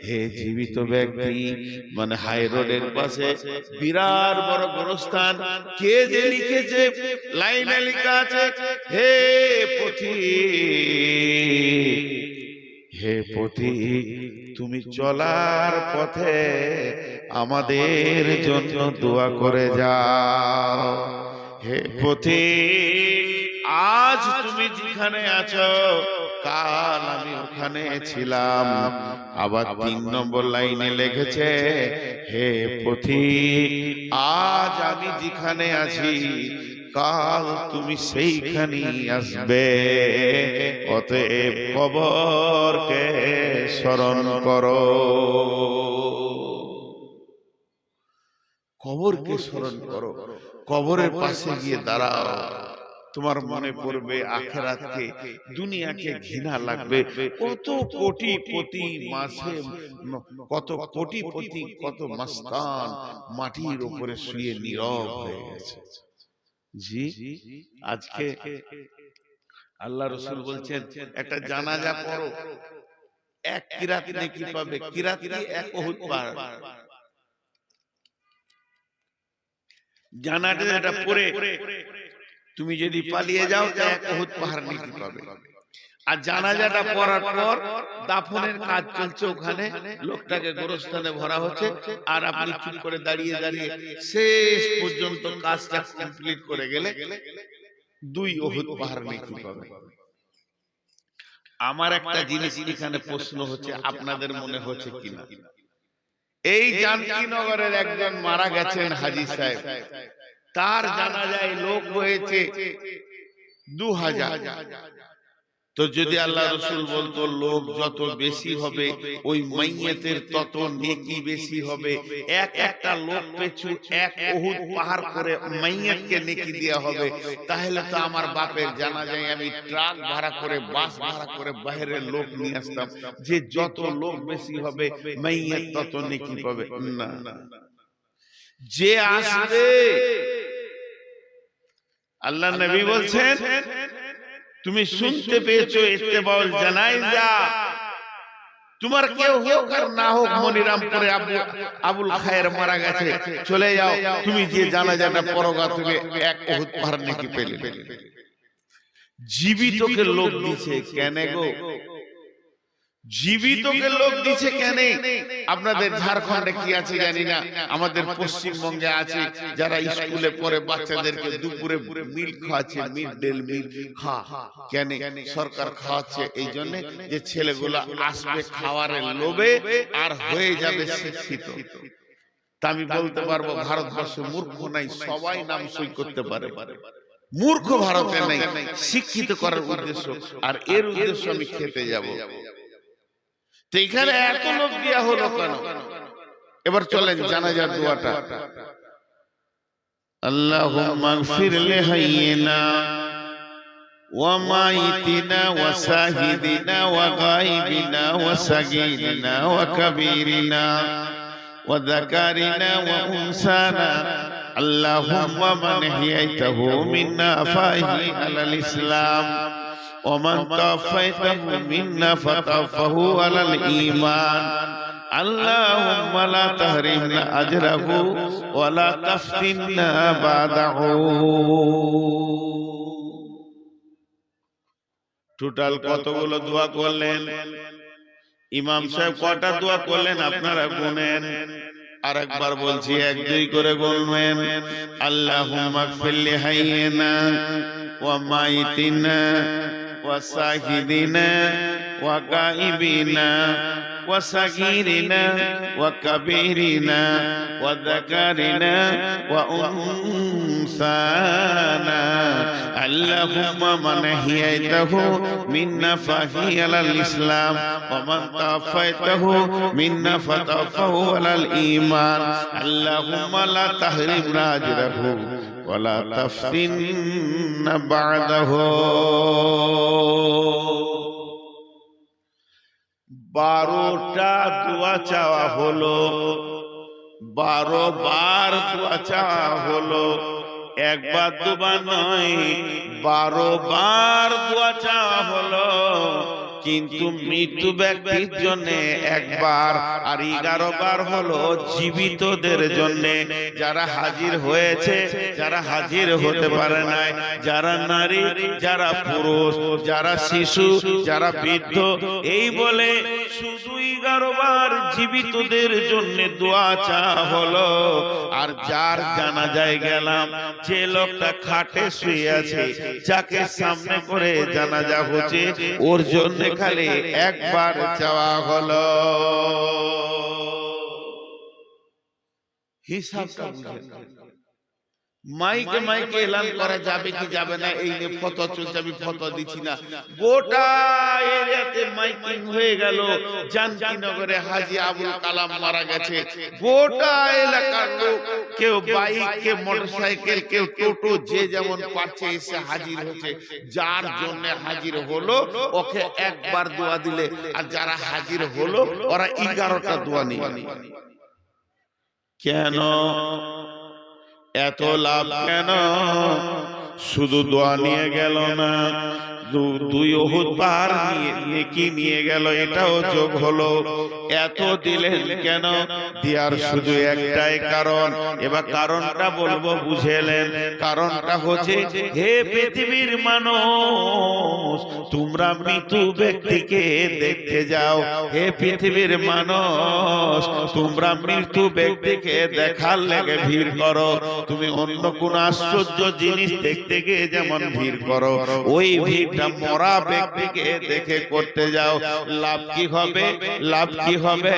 হে জীবিত ব্যক্তি, মানে হাই রোডের পাশে বিরাট বড় গোরস্থান, কে যে লিখেছে, লাইনে লেখা আছে, হে পথিক, হে পথিক, তুমি চলার পথে আমাদের জন্য দোয়া করে যাও। হে পথিক, আজ তুমি যেখানে আছো, কাল আমি ওখানে ছিলাম। আবার 3 নম্বর লাইনে লিখেছে, হে পথিক, আজ আমি যেখানে আছি, কাল তুমি সেইখানেই আসবে। অতএব কবরকে স্মরণ করো, কবরকে স্মরণ করো, কবরের পাশে গিয়ে দাঁড়াও, তোমার মনে পড়বে আখিরাতকে, দুনিয়াকে ঘৃণা লাগবে। কত কোটি প্রতি মাসে, কত কোটি প্রতি কত মাস্তান মাটির উপরে শুয়ে নীরব হয়ে গেছে। জি, আজকে আল্লাহ রাসূল বলছেন, একটা জানাজা পড়ো, 1 কিরাত নেকি পাবে। কিরাত কি? 1 উহুদ পাহাড়। জানাজাটা পড়ে তুমি যদি পালিয়ে যাও, 1 উহুদ পাহাড় নেকি পাবে। আর জানাজাটা পড়ার পর দাফনের কাজ চলছে, ওখানে লোকটাকে গোরস্থানে ভরা হচ্ছে, আর আপনি চুপ করে দাঁড়িয়ে দাঁড়িয়ে শেষ পর্যন্ত কাজটা কমপ্লিট করে গেলে 2 উহুদ পাহাড় নেকি পাবে। আমার একটা জিনিস এখানে প্রশ্ন হচ্ছে, আপনাদের মনে হচ্ছে কিনা, এই জানকীনগরের একজন মারা গেছেন হাজী সাহেব, তার জানাজায় লোক হয়েছে 2000। তো যদি আল্লাহ রাসূল বলতো লোক যত বেশি হবে ওই মাইয়াতের তত নেকি বেশি হবে, একটা লোক পিছু 1 উহুদ পাহাড় করে মাইয়াতকে নেকি দেয়া হবে, তাহলে তো আমার বাপের জানাজায় আমি ট্রাক ভাড়া করে, বাস ভাড়া করে বাইরের লোক নিয়ে আসতাম, যে যত লোক বেশি হবে মাইয়াত তত নেকি পাবে। না, যে আসবে, আল্লাহ নবী বলছেন, তুমি শুনতে পেয়েছো ইত্তেবাউল জানাইজা, তোমার কেউ হোক আর না হোক, মনিরামপুরে আবুল খায়ের মারা গেছে, চলে যাও, তুমি যে জানাজাটা পড়োগা, তুমি 1 উহুদ পাহাড় নেকি পেলে। জীবিতকে লোক দিছে কেন গো? জীবিতকে লোক দিছে কেন? আপনাদের ঝাড়খণ্ডে কি আছে জানি না, আমাদের পশ্চিমবঙ্গে আছে, যারা স্কুলে পড়ে বাচ্চাদেরকে দুপুরে মিল খাওয়াচ্ছে, মিড ডে মিল কেন সরকার খাওয়াচ্ছে? এই জন্য যে ছেলেগুলো আসবে খাওয়ারের লোভে আর হয়ে যাবে শিক্ষিত। তা আমি বলতে পারবো ভারতবর্ষে মূর্খ নাই, সবাই নাম সই করতে পারে। মূর্খ ভারতে নাই, শিক্ষিত করার উদ্দেশ্য, আর এর উদ্দেশ্য আমি খেতে যাব। তো এখানে এত লোক দেয়া হলো কেন? এবার চলেন জানাজার দোয়াটা। আল্লাহুম্মা গফির লিহাইয়িনা ওয়া মাইতিনা ওয়া শাহিদিনা ওয়া গায়বিনা ওয়া সাগীরিনা ওয়া কাবীরিনা ওয়া যাকারিনা ওয়া উনসানা আল্লাহুম্মা মান হিয়াইতাহু মিন্না ফাহি আলাল ইসলাম ومن توفيته منا فتوفه على الإيمان اللهم لا تحرمنا أجره ولا تفتنا بعده টোটাল কতগুলো দোয়া করলেন ইমাম সাহেব কটা দোয়া করলেন আপনারা গুনেন আরেকবার বলছি এক দুই করে গুনবেন আল্লাহুম্মা গফির লি হাইয়িনা ওয়া মাইতিনা ওয়া সাহিদিনা ওয়া গাইবিনা ওয়া সাগীরিনা ওয়া কাবীরিনা ওয়া যাকারিনা ওয়া উনসানা আল্লাহুম্মা মান হিয়াইতাহু মিন্না ফাহি আলাল ইসলাম ওয়া মান তাওফাইতাহু মিন্না ফাতাওফাহু আলাল ঈমান আল্লাহুম্মা লা তাহরিমনা আজরাহু ওয়া লা তাফতিননা বা'দাহু 12টা দোয়া চাওয়া হলো 12 বার দোয়া চাওয়া হলো একবার দুবার নয় 12 বার দোয়া চাওয়া হলো কিন্তু মৃত্যু ব্যক্তির জন্য একবার আর 11 বার হলো জীবিতদের জন্য যারা হাজির হয়েছে যারা হাজির হতে পারে নাই যারা নারী যারা পুরুষ যারা শিশু যারা বৃদ্ধ এই বলে শুধু 11 বার জীবিতদের জন্য দোয়া চাওয়া হলো আর যার জানাজায় গেলাম যে লোকটা খাটে শুয়ে আছে যাকে সামনে করে জানাজা হচ্ছে ওর জন্য খালি একবার চাওয়া হলো হিসাবটা বুঝেন মাইকে মাইকে এলান করা যাবে কি যাবে না এই নিয়ে ফতোয়া চলছে আমি ফতোয়া দিচ্ছি না গোটা এরিয়াতে মাইকিং হয়ে গেল জানকীনগরে হাজী আবুল কালাম মারা গেছে গোটা এলাকার লোক কেউ বাইক কেউ মোটরসাইকেল কেউ টোটো যে যেমন পারছে এসে হাজির হচ্ছে যার জন্য হাজির হলো ওকে একবার দোয়া দিলে আর যারা হাজির হলো ওরা 11টা দোয়া নিয়ে কেন এত লাভ কেন শুধু দোয়া নিয়ে গেল না 2 উহুদ পাহাড় নেকি নিয়ে গেল এটাও যোগ হলো এত দিলেন কেন দিয়ার শুধু একটাই কারণ এবার কারণটা বলবো বুঝেলেন কারণটা হচ্ছে হে পৃথিবীর মানুষ তোমরা মৃত্যু ব্যক্তিকে দেখতে যাও হে পৃথিবীর মানুষ তোমরা মৃত্যু ব্যক্তিকে দেখার লেগে ভিড় করো তুমি অন্য কোন আশ্চর্য জিনিস দেখতে গিয়ে যেমন ভিড় করো ওই ভিড় মরা ব্যক্তিকে দেখে করতে যাও লাভ কি হবে লাভ কি হবে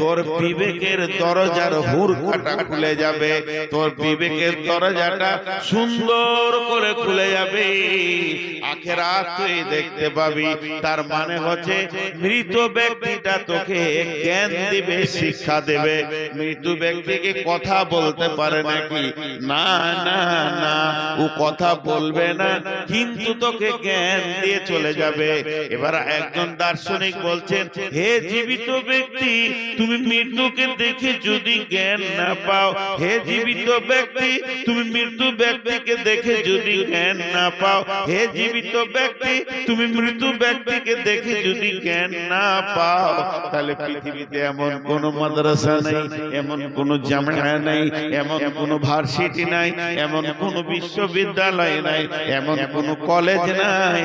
তোর বিবেকের দরজার হুড়কাটা খুলে যাবে তোর বিবেকের দরজাটা সুন্দর করে খুলে যাবে আখিরাত তুই দেখতে পাবি তার মানে হচ্ছে মৃত ব্যক্তিটা তোকে জ্ঞান দিবে শিক্ষা দেবে মৃত ব্যক্তিকে কথা বলতে পারে নাকি না না না ও কথা বলবে না কিন্তু তোকে জ্ঞান দিয়ে চলে যাবে এবার একজন দার্শনিক বলছেন হে জীবিত ব্যক্তি তুমি মৃত্যুকে দেখে যদি জ্ঞান না পাও হে জীবিত ব্যক্তি তুমি মৃত্যু ব্যক্তিকে দেখে যদি জ্ঞান না পাও হে জীবিত ব্যক্তি তুমি মৃত্যু ব্যক্তিকে দেখে যদি জ্ঞান না পাও তাহলে পৃথিবীতে এমন কোন মাদ্রাসা নেই এমন কোন জামিয়া নেই এমন কোন ভার্সিটি নাই এমন কোন বিশ্ববিদ্যালয় নাই এমন কোন কলেজ নাই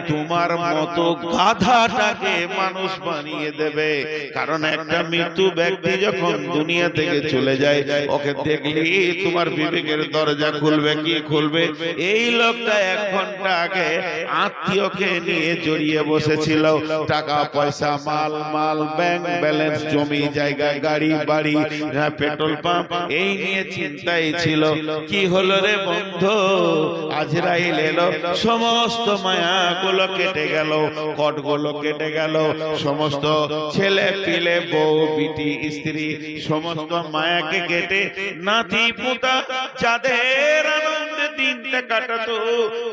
তোমার মতো গাধাটাকে মানুষ বানিয়ে দেবে কারণ একটা মৃত্যু ব্যক্তি যখন দুনিয়া থেকে চলে যায় ওকে দেখলে তোমার বিবেকের দরজা খুলবে কি খুলবে এই লোকটা 1 ঘন্টা আগে আত্মীয়কে নিয়ে জড়িয়ে বসেছিল টাকা পয়সা মাল মাল ব্যাংক ব্যালেন্স জমি জায়গা গাড়ি বাড়ি পেট্রোল পাম্প এই নিয়ে চিন্তাই ছিল কি হলো রে বন্ধু আজরাইল এলো সমস্ত মায়াগুলো কেটে গেল কটগুলো কেটে গেল সমস্ত ছেলে পিলে বউ বিটি স্ত্রী সমস্ত মায়াকে কেটে নাতি পুতা যাদের আনন্দে দিনটা কাটাতো,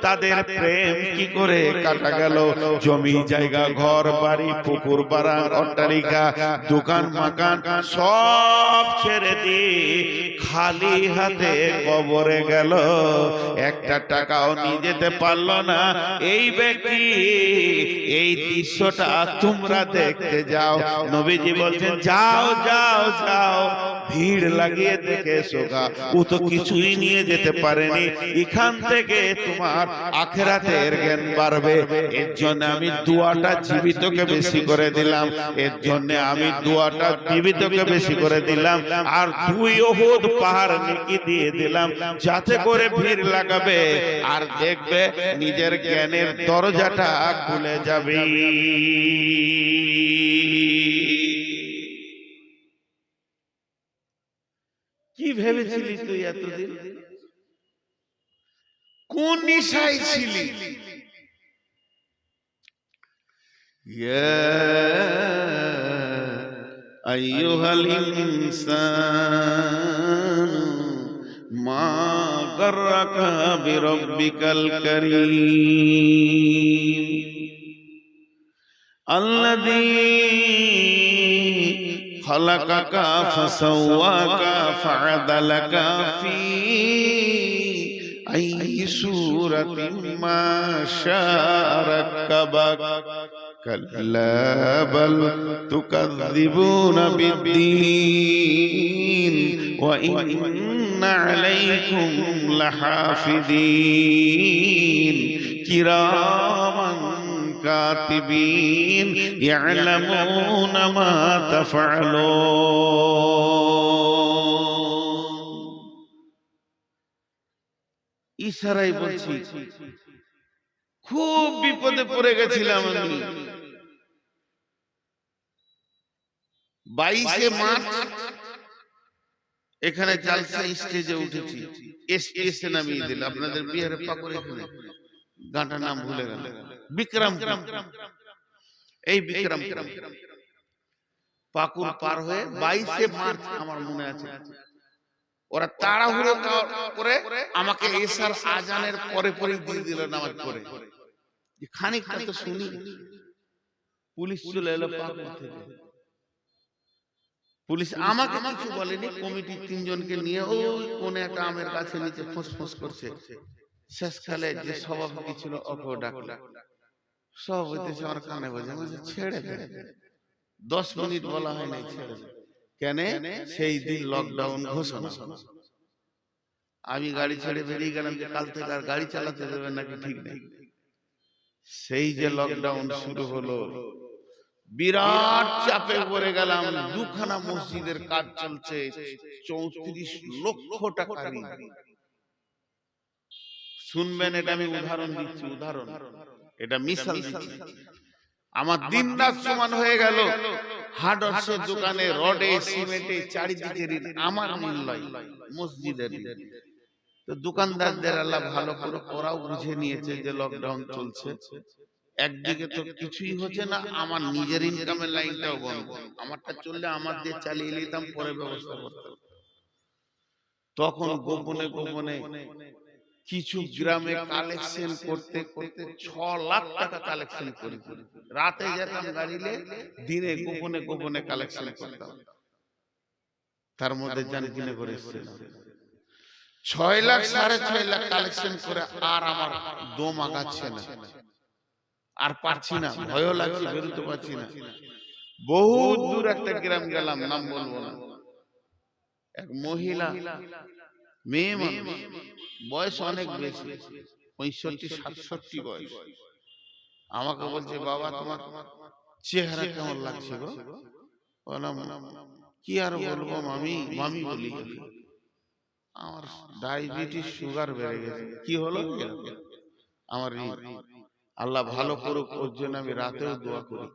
তাদের প্রেম কি করে কাটা গেল? জমি জায়গা, ঘর বাড়ি, পুকুর পাড়া, অট্টালিকা, দোকান মাকান সব ছেড়ে দিয়ে খালি হাতে কবরে গেল। একটা টাকাও নিয়ে যেতে পারলো না। এই ব্যক্তি, এই দৃশ্যটা তোমরা দেখতে যাও। নবীজি বলছেন যাও যাও যাও, ভিড় লাগিয়ে দেখে এসো গা। ও তো কিছুই নিয়ে যেতে পারেনি। এখান থেকে তোমার আখিরাতের জ্ঞান বাড়বে। এর জন্য আমি দোয়াটা জীবিতকে বেশি করে দিলাম। এর জন্য আমি দোয়াটা জীবিতকে বেশি করে দিলাম। আর 2 উহুদ পাহাড় নেকি দিয়ে দিলাম, যাতে করে ভিড় লাগাবে আর দেখবে নিজের জ্ঞানের দরজাটা খুলে যাবে। কি ভেবেছিলি তুই এতদিন? কোন নিশায় ছিলি? ইয়া আইয়ুহাল ইনসান মা গাররাকা বিরাব্বিকাল কারীম আল্লাযী খালাকাকা ফাসাওয়াকা ফাআদালাকা ফি আইয়ি সূরাতিন মা শাআ রাক্কাবাক কাল্লা বাল তুকাযযিবুনা বিদ্দীন ওয়া ইন্না আলাইকুম লাহাফিযীন কিরামান কাতিবিন ইয়ালামুনা মা তাফআলুন। ইশারায় বলছি, খুব বিপদে পড়ে গেছিলাম আমি। 22 মার্চ এখানে জালসা স্টেজে উঠেছি। স্টেজে নামিয়ে দিল আপনাদের বিহারে পাকুড়, এখানে গানটার নাম ভুলে গেল, বিক্রম। এই বিক্রম পাকুড় পার হয়ে 22 মার্চ আমার মনে আছে, ওরা তাড়াহুড়ো করে আমাকে এশার আজানের পরে পরে দিয়ে দিল নামাজ পড়ে। খানিকটা তো শুনি, পুলিশ চলে এলো পাকুড় থেকে। পুলিশ আমাকে কিছু বলেনি, কমিটির 3 জনকে নিয়ে ওই কোনে একটা আমের গাছে নিচে ফোঁস করছে। শেষকালে যে সভাপতি ছিল ওকেও ডাকলো। সভাপতি আমার কানে বলছে ছেড়ে দে, 10 মিনিট বলা হয় নাই, ছেড়ে দে। কেন? সেই দিন লকডাউন ঘোষণা। আমি গাড়ি ছেড়ে বেরিয়ে গেলাম যে কাল থেকে আর গাড়ি চালাতে দেবে নাকি ঠিক নেই। সেই যে লকডাউন শুরু হলো, বিরাট চাপে পড়ে গেলাম। 2খানা মসজিদের কাজ চলছে, 34 লক্ষ টাকা ঋণ। শুনবেন, এটা আমি উদাহরণ দিচ্ছি, উদাহরণ, এটা মিসাল দিচ্ছি। আমার দিন রাত সমান হয়ে গেল। হার্ডওয়্যারের দোকানে রডে সিমেন্টে চারিদিকে ঋণ, আমার ঋণ লয়, মসজিদের ঋণ। তো দোকানদারদের আল্লাহ ভালো করে, ওরাও বুঝে নিয়েছে যে লকডাউন চলছে। একদিকে তো কিছুই হচ্ছে না, আমার নিজের ইনকামের লাইনটাও বন্ধ। আমারটা চললে আমার দিয়ে চালিয়ে নিতাম, পরে ব্যবস্থা করতাম। তখন গোপনে গোপনে কিছু গ্রামে কালেকশন করতে করতে 6 লাখ টাকা কালেকশন করি। রাতে যেতাম গাড়িলে, দিনে গোপনে গোপনে কালেকশন করতাম। তার মধ্যে জান কিনে করে 6 লাখ 6.5 লাখ কালেকশন করে আর আমার দম আগাচ্ছে না, আর পারছি না, ভয়ও লাগছে, বেরোতে পারছি না। বহুত দূর একটা গ্রাম গেলাম, নাম বলবো না। এক মহিলা, মেয়ে মানুষ, বয়স অনেক বেশি, 65-67 বয়স। আমাকে বলছে বাবা তোমার চেহারা কেমন লাগছে গো? বললাম কি আর বলবো মামি, মামি বলি। আমার ডায়াবেটিস সুগার বেড়ে গেছে। কি হলো? আমার আল্লাহ ভালো করুক, ওর জন্য আমি রাতেও দোয়া করি।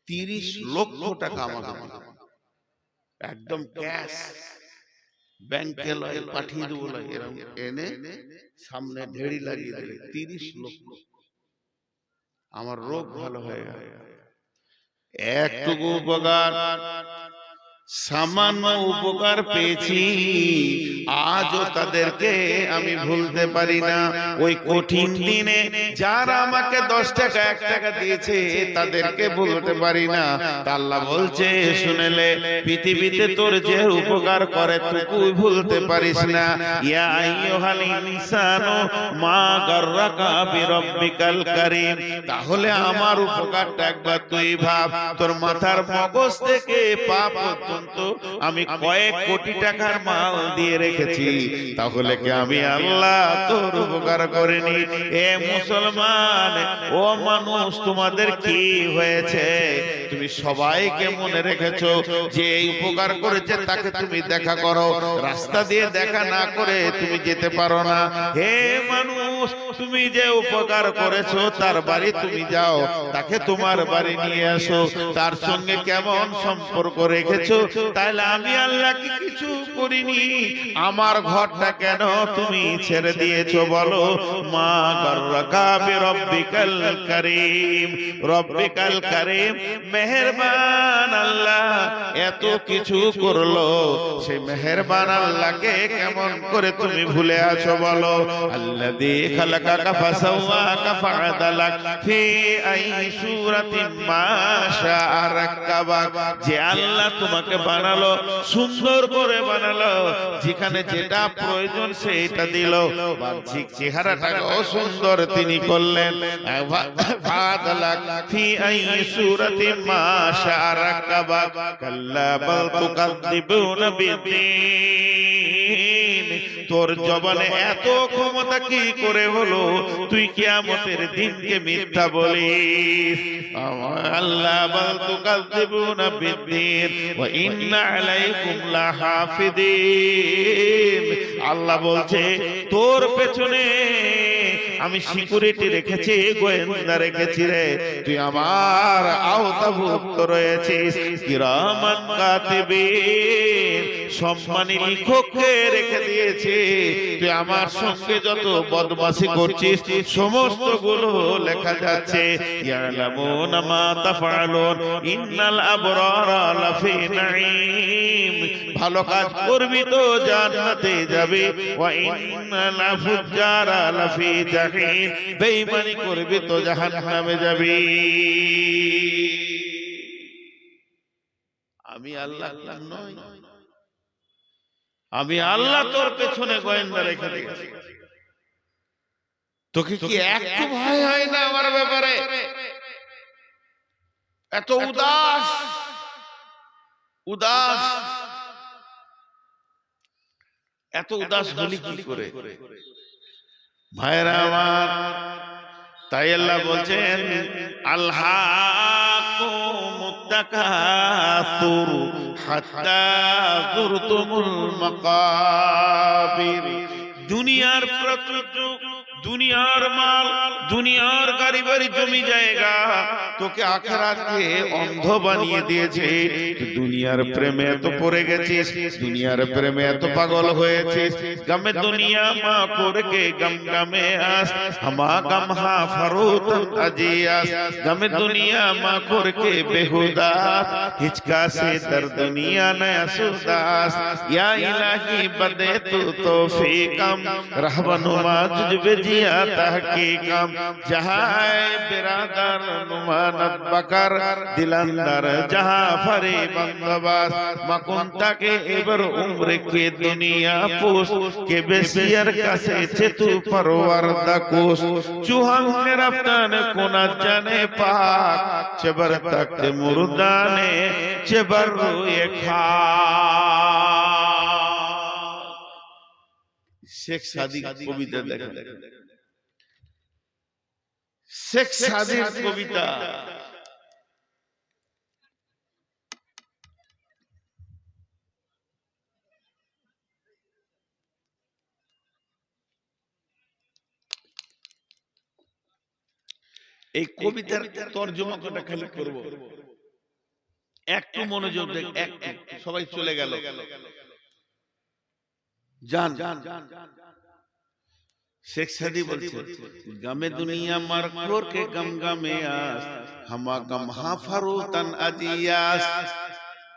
30 লক্ষ টাকা আমাকে একদম ক্যাশ ব্যাংকে লয়, পাঠিয়ে দেবো লয়, এরকম এনে সামনে ঢেড়ি লাগিয়ে দিলে 30 লক্ষ। আমার রোগ ভালো হয়ে গেল। একটুকু উপকার সামান্য উপকার পেয়েছি, আজও তাদেরকে আমি ভুলতে পারি না। ওই কঠিন দিনে যারা আমাকে 10 টাকা 1 টাকা দিয়েছে তাদেরকে ভুলতে পারি না। আল্লাহ বলছে শুনেলে, পৃথিবীতে তোর যে উপকার করে তুই ভুলতে পারিস না। ইয়া আইয়ুহাল ইনসানু মা গাররাকা বিরাব্বিকাল কারীম। তাহলে আমার উপকারটা একবার তুই ভাব। তোর মাথার মগজ থেকে পা পর্যন্ত আমি কয়েক কোটি টাকার মাল দিয়ে রেখেছি, তাহলে কি আমি আল্লাহ তোর উপকার করিনি? এ মুসলমান, ও মানুষ, তোমাদের কি হয়েছে? তুমি সবাইকে মনে রেখেছো যে এই উপকার করেছে তাকে তুমি দেখা করো, রাস্তা দিয়ে দেখা না করে তুমি যেতে পারো না। হে মানুষ, তুমি যে উপকার করেছো তার বাড়ি তুমি যাও, তাকে তোমার বাড়ি নিয়ে আসো, তার সঙ্গে কেমন সম্পর্ক রেখেছো? তাহলে আমি আল্লাহ কি কিছু করিনি? আমার ঘরটা কেন তুমি ছেড়ে দিয়েছো বলো? মা গাররাকা বিরাব্বিকাল কারীম। রব্বিকাল কারীম, মেহেরবান আল্লাহ এত কিছু করলো, সেই মেহেরবান আল্লাহকে কেমন করে তুমি ভুলে আছো বলো? আল্লাযী খালাকাকা ফাসাওয়াকা ফাআদালাক ফি আই সূরাতিন মা শাআ রাক্কাবাক। যে আল্লাহ তোমাকে বানালো, সুন্দর করে বানালো, যেখানে যেটা প্রয়োজন সেটা দিল, বাহ্যিক চেহারাটাও সুন্দর তিনি করলেন। ফাআদালাক ফি আই সূরাতিন মা শাআ রাক্কাবাক। কাল্লা বাল তুকাযযিবুনা বিদ্দীন। তোর জবানে এত ক্ষমতা কি করে হলো তুই কিয়ামতের দিনকে মিথ্যা বলিস? আল্লাহ বাল তুকাযযিবুনা বিদ্দীন ওয়া ইন্না আলাইকুম লাহাফিদিন। আল্লাহ বলছে তোর পেছনে আমি সিকিউরিটি রেখেছি, গোয়েন্দা রেখেছি রে, তুই আমার আওতাভুক্ত রয়েছিস। কিরামান কাতিবিন, সম্মানী লিখককে রেখে দিয়েছে। তুই আমার সঙ্গে যত বদমাশি করছিস সমস্ত গুলো লেখা যাচ্ছে। ইয়ালামুনা মা তাফআলুন ইন্নাল আবরারা লাফি নাঈম। ভালো কাজ করবি তো জান্নাতে যাবে, ওয়া ইন্নাল ফুজ্জারা লাফি জাহিম। বেঈমানি করবি তো জাহান্নামে যাবি। আমি আল্লাহ নই? আমি আল্লাহ তোর পেছনে গোয়েন্দা রেখে দিয়েছি। তোকে কি একটু ভয় হয় না আমার ব্যাপারে? এত উদাস উদাস এত উদাস হলি কি করে ভাইরা আমার? তাই আল্লাহ বলছেন আলহাকুমুত তাকাসুর হাত্তা যুরতুমুল মাকাবির। দুনিয়ার প্রাচুর্য, দুনিয়ার মাল, দুনিয়ার গাড়ি বাড়ি, জমি জায়গা তোকে আখিরাতকে অন্ধ বানিয়ে দিয়েছে। দুনিয়ার প্রেমে এত পড়ে গেছিস, দুনিয়ার প্রেমে এত পাগল হয়েছিস। গমে দুনিয়া মা করকে গম গমে আস, হামা গম হা ফরুতন আজিয়াস। গমে দুনিয়া মা করকে বেহুদাস, হিচকা সে দর দুনিয়া নয়া সুদাস। ইয়া ইলাহি বদে তু তৌফিকম, रहबनुमा जुजबे जिया तहकीकम। जहां बिरादर नुमानत बकर दिलंदर जहां फरे बंदबास। मकुंता के एबर उम्र के दुनिया पोस के बेसियर कसे चेतु परवर दकोस। चुहंग ने रफ्तान कोना जाने पाक, चबर तख्त मुर्दाने चबर रोए खा। শেখ সাদিক কবিতা দেখেন, শেখ সাদিক কবিতা। এই কবিতার তর্জমা কটা খালি করব, একটু মনোযোগ দেখ। সবাই চলে গেল, জান। শেখ সাদি বলছে গমে দুনিয়া মার করকে গম গমে আস, হামা গম হা ফরুতন আজিয়াস।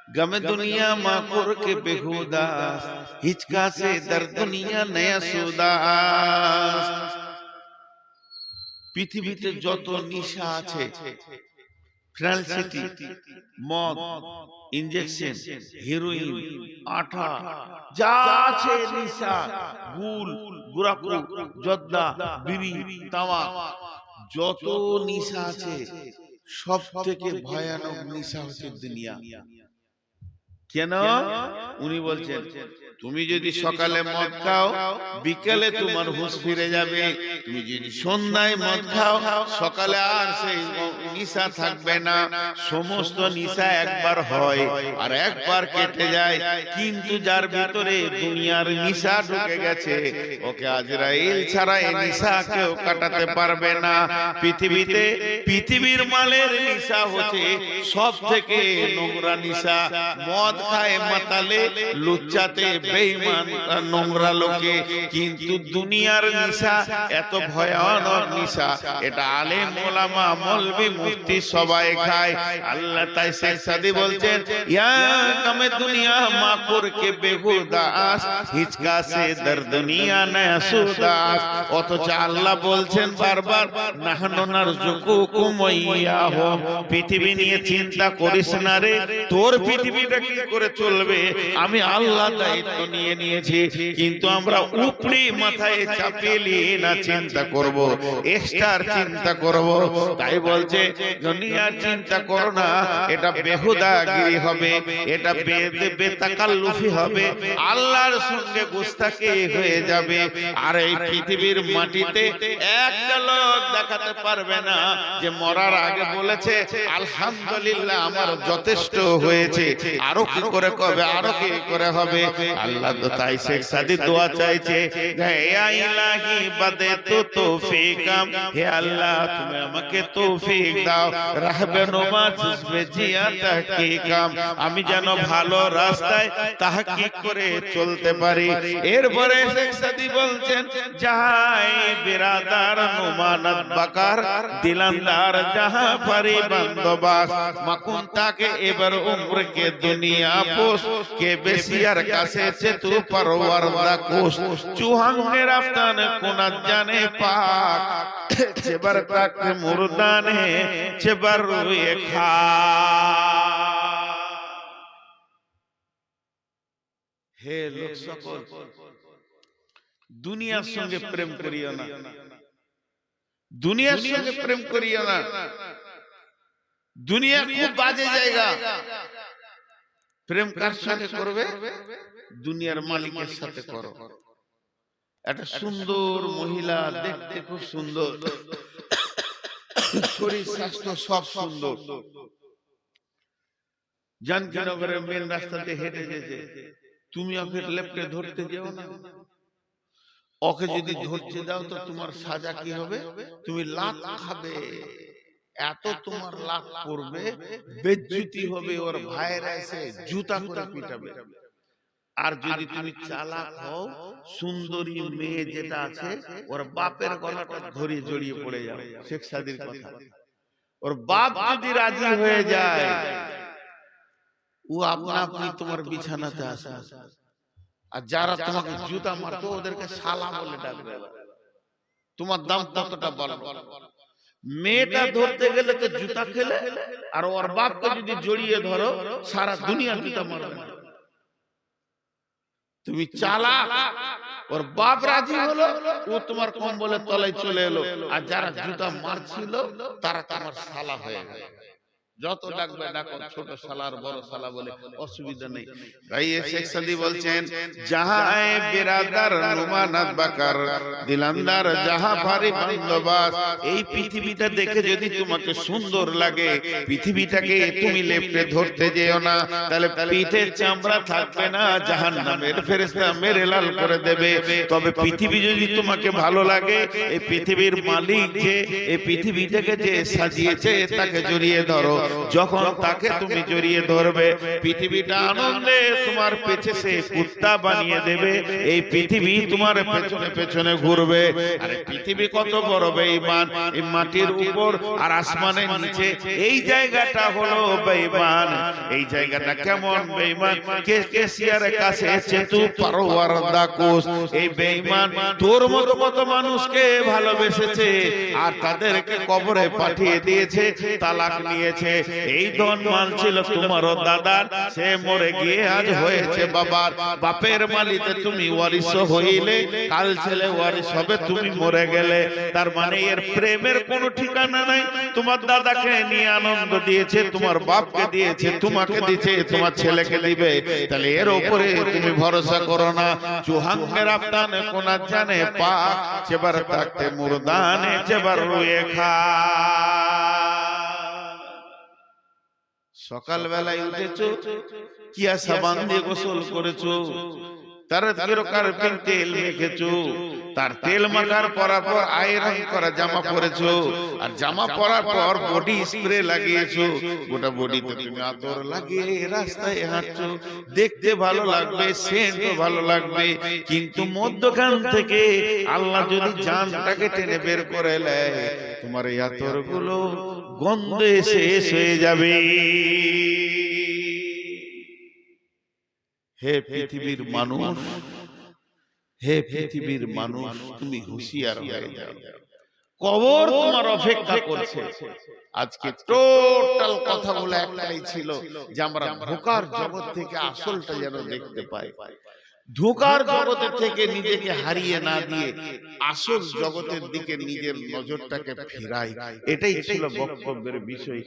गम दुनिया माखोर के बेहुदास, हिचका से दर्द दुनिया नया सुदास। পৃথিবীতে যত নিশা আছে, ফ্যান্সিটি, মদ, ইনজেকশন, হেরোইন, আঠা, যা আছে নিশা, গুল, গুড়াকু, জর্দা, বিড়ি, তামাক, যত নিশা আছে সব থেকে ভয়ানক নিশা হচ্ছে দুনিয়া। কেন? উনি বলছেন তুমি যদি সকালে মদ খাও বিকেলে তোমার হুঁশ ফিরে যাবে, তুমি যদি সন্ধ্যায় মদ খাও সকালে আর সেই নিশা থাকবে না। সমস্ত নিশা একবার হয় আর একবার কেটে যায়, কিন্তু যার ভিতরে দুনিয়ার নিশা ঢুকে গেছে ওকে আজরাইল ছাড়া এই নিশা কেউ কাটাতে পারবে না। পৃথিবীতে পৃথিবীর মালের নিশা হচ্ছে সব থেকে নোংরা নিশা। মদ খায় মাতালে, লুচ্চাতে বেঈমান নোংরা লোকে, কিন্তু দুনিয়ার নিশা এত ভয়ানক নিশা, এটা আলেম ওলামা মৌলভী মুফতি সবাই খায়। আল্লাহ তাই শেখ সাদী বলছেন ইয়া কামে দুনিয়া মাখুর কে বেহুদাস, হিচকা সে দর দুনিয়া নয়া সুদাস। অথচ আল্লাহ বলছেন বারবার নাহনু নারযুকুকুম ওয়া ইয়াহুম, পৃথিবী নিয়ে চিন্তা করিস না রে, তোর পৃথিবীটা কি করে চলবে আমি আল্লাহ দায়িত্ব নিয়ে নিয়েছি। কিন্তু আমরা উপরি মাথায় চাপিয়ে নিয়ে না চিন্তা করব, এক্সট্রার চিন্তা করব। তাই বলছে দুনিয়ার চিন্তা করো না, এটা বেহুদাগিরি হবে, এটা বেতাকাল্লুফি হবে, আল্লাহর সঙ্গে গুস্তাখি হয়ে যাবে। আর এই পৃথিবীর মাটিতে একটা লোক দেখাতে পারবে না যে মরার আগে বলেছে আলহামদুলিল্লাহ আমার যথেষ্ট হয়েছে, আরো কি করে কবে, আরো কি করে হবে। আল্লাহ তো তাই শেখ সাদী দোয়া চাইছে, হে ইলাহি বাদে তো তৌফিকাম, হে আল্লাহ তুমি আমাকে তৌফিক দাও, রাহবে নুমা জুজবে জিয়া তাহকিকাম, আমি যেন ভালো রাস্তায় তাহকিক করে চলতে পারি। এরপরে শেখ সাদী বলছেন যাই বিরাদার নুমানত বাকার, দিলান্দার জাহাঁ পারি বন্দোবাস, মাকুন তাকে এবার উম্র কে দুনিয়া পোষ, কে বেশিয়ার কাছে চেতু পরওয়ারদা কোষ, চুহাঙ্গে রাফতান কোনা জানে পাক, চেবার তাক মুরদানে চেবার রুয়ে খা। হে লোক সকল, দুনিয়ার সঙ্গে প্রেম করিও না, দুনিয়ার সঙ্গে প্রেম করিও না। দুনিয়া খুব বাজে জায়গা। প্রেম কার সাথে করবে? দুনিয়ার মালিকের সাথে করো। একটা সুন্দর মহিলা, দেখতে খুব সুন্দর, শরীর স্বাস্থ্য সব সুন্দর, জানকীনগরের মেন রাস্তাতে হেঁটে যেতে, তুমি ওকে লেপটে ধরতে যেও না। ওকে যদি ধরতে দাও তো তোমার সাজা কি হবে? তুমি লাত খাবে, এত তোমার লাভ করবে, বেজ্জতি হবে, ওর ভাইরা এসে জুতা করে পিটাবে। আর যদি তুমি চালাক হও, সুন্দরী মেয়ে যেটা আছে ওর বাপের গলাটা ধরে জড়িয়ে পড়ে যাও। শেখ সাদীর কথা, ওর বাপ যদি রাজি হয়ে যায় ও আপনা আপনি তোমার বিছানাতে আসে। আর যারা তোমাকে জুতা মারতো ওদেরকে শালা বলে ডাকবে। তোমার দাম কতটা বলো। মেয়েটা ধরতে গেলে তো জুতা খেলে, আর ওর বাপকে যদি জড়িয়ে ধরো সারা দুনিয়া জুতা মারবে। তুমি চালাক, ওর বাপ রাজি হলো, ও তোমার কম্বলের তলায় চলে এলো, আর যারা জুতা মারছিল তারা তোমার শালা হয়ে গেল। যত ডাকবে ডাকো, ছোট শালার বড় শালা বলে অসুবিধা নেই। তাই শেখ সাদী বলছেন জাহায় বিরাদার নুমানাত বাকার, দিলান্দার জাহা ভারি বন্দোবাস। এই পৃথিবীটা দেখে যদি তোমাকে সুন্দর লাগে, পৃথিবীটাকে তুমি লেপটে ধরতে যেও না, তাহলে পিঠের চামড়া থাকবে না, জাহান্নামের ফেরেশতা মেরে লাল করে দেবে। তবে পৃথিবী যদি তোমাকে ভালো লাগে, এই পৃথিবীর মালিক যে, এই পৃথিবীটাকে যে সাজিয়েছে তাকে জড়িয়ে ধরো। যখন তাকে তুমি জড়িয়ে ধরবে পৃথিবীটা আনন্দে তোমার পেছে সে কুত্তা বানিয়ে দেবে, এই পৃথিবী তোমার পেছনে পেছনে ঘুরবে। আরে পৃথিবী কত বড় বেঈমান, এই মাটির উপর আর আসমানের নিচে এই জায়গাটা হলো বেঈমান। এই জায়গাটা কেমন বেঈমান, কেসিয়ারের কাছে চেতু পারোয়ার দাকুস, এই বেঈমান তোর মতো কত মানুষকে ভালোবেসেছে আর তাদেরকে কবরে পাঠিয়ে দিয়েছে, তালাক নিয়েছে। এই ধন মাল ছিল তোমারও দাদার, সে মরে গিয়ে আজ হয়েছে বাবার। বাপের মালিতে তুমি ওয়ারিশ হইলে, কাল ছেলে ওয়ারিশ হবে, তুমি মরে গেলে। তার মানে এর প্রেমের কোনো ঠিকানা নাই। তোমার দাদাকে নিয়ে আনন্দ দিয়েছে, তোমার বাপকে দিয়েছে, তোমাকে দিয়েছে, তোমার ছেলেকে দিবে। তাহলে এর উপরে তুমি ভরসা করো না। চুহাঙ্গের আফতানে কোনা জানে পা, চেবার থাকতে মুরদানে চেবার রুয়ে খা। সকাল বেলায় উঠেছো, কিয়া সাবান দিয়ে গোসল করেছো, তার তেল মেখেছো, তার তেল মাখার পরার পর আয়রন করা জামা পরেছো, আর জামা পরার পর বডি স্প্রে লাগিয়েছো, গোটা বডিতে তুমি আতর লাগিয়ে রাস্তায় হাঁটছো। দেখতে ভালো লাগবে, সেন্টও ভালো লাগবে, কিন্তু মধ্যখান থেকে আল্লাহ যদি জানটাকে টেনে বের করে নেয়, তোমার এই আতর গুলো গন্ধে শেষ হয়ে যাবে। হে পৃথিবীর মানুষ, হে পৃথিবীর মানুষ, তুমি হুঁশিয়ার হয়ে যাও, কবর তোমার অপেক্ষা করছে। আজকে টোটাল কথাগুলো একটাই ছিল যে আমরা ধোঁকার জগৎ থেকে আসলটা যেন দেখতে পাই, ধোঁকার জগতের থেকে নিজেকে হারিয়ে না দিয়ে আসল জগতের দিকে নিজের নজরটাকে ফিরাই। এটাই ছিল বক্তব্যের বিষয়।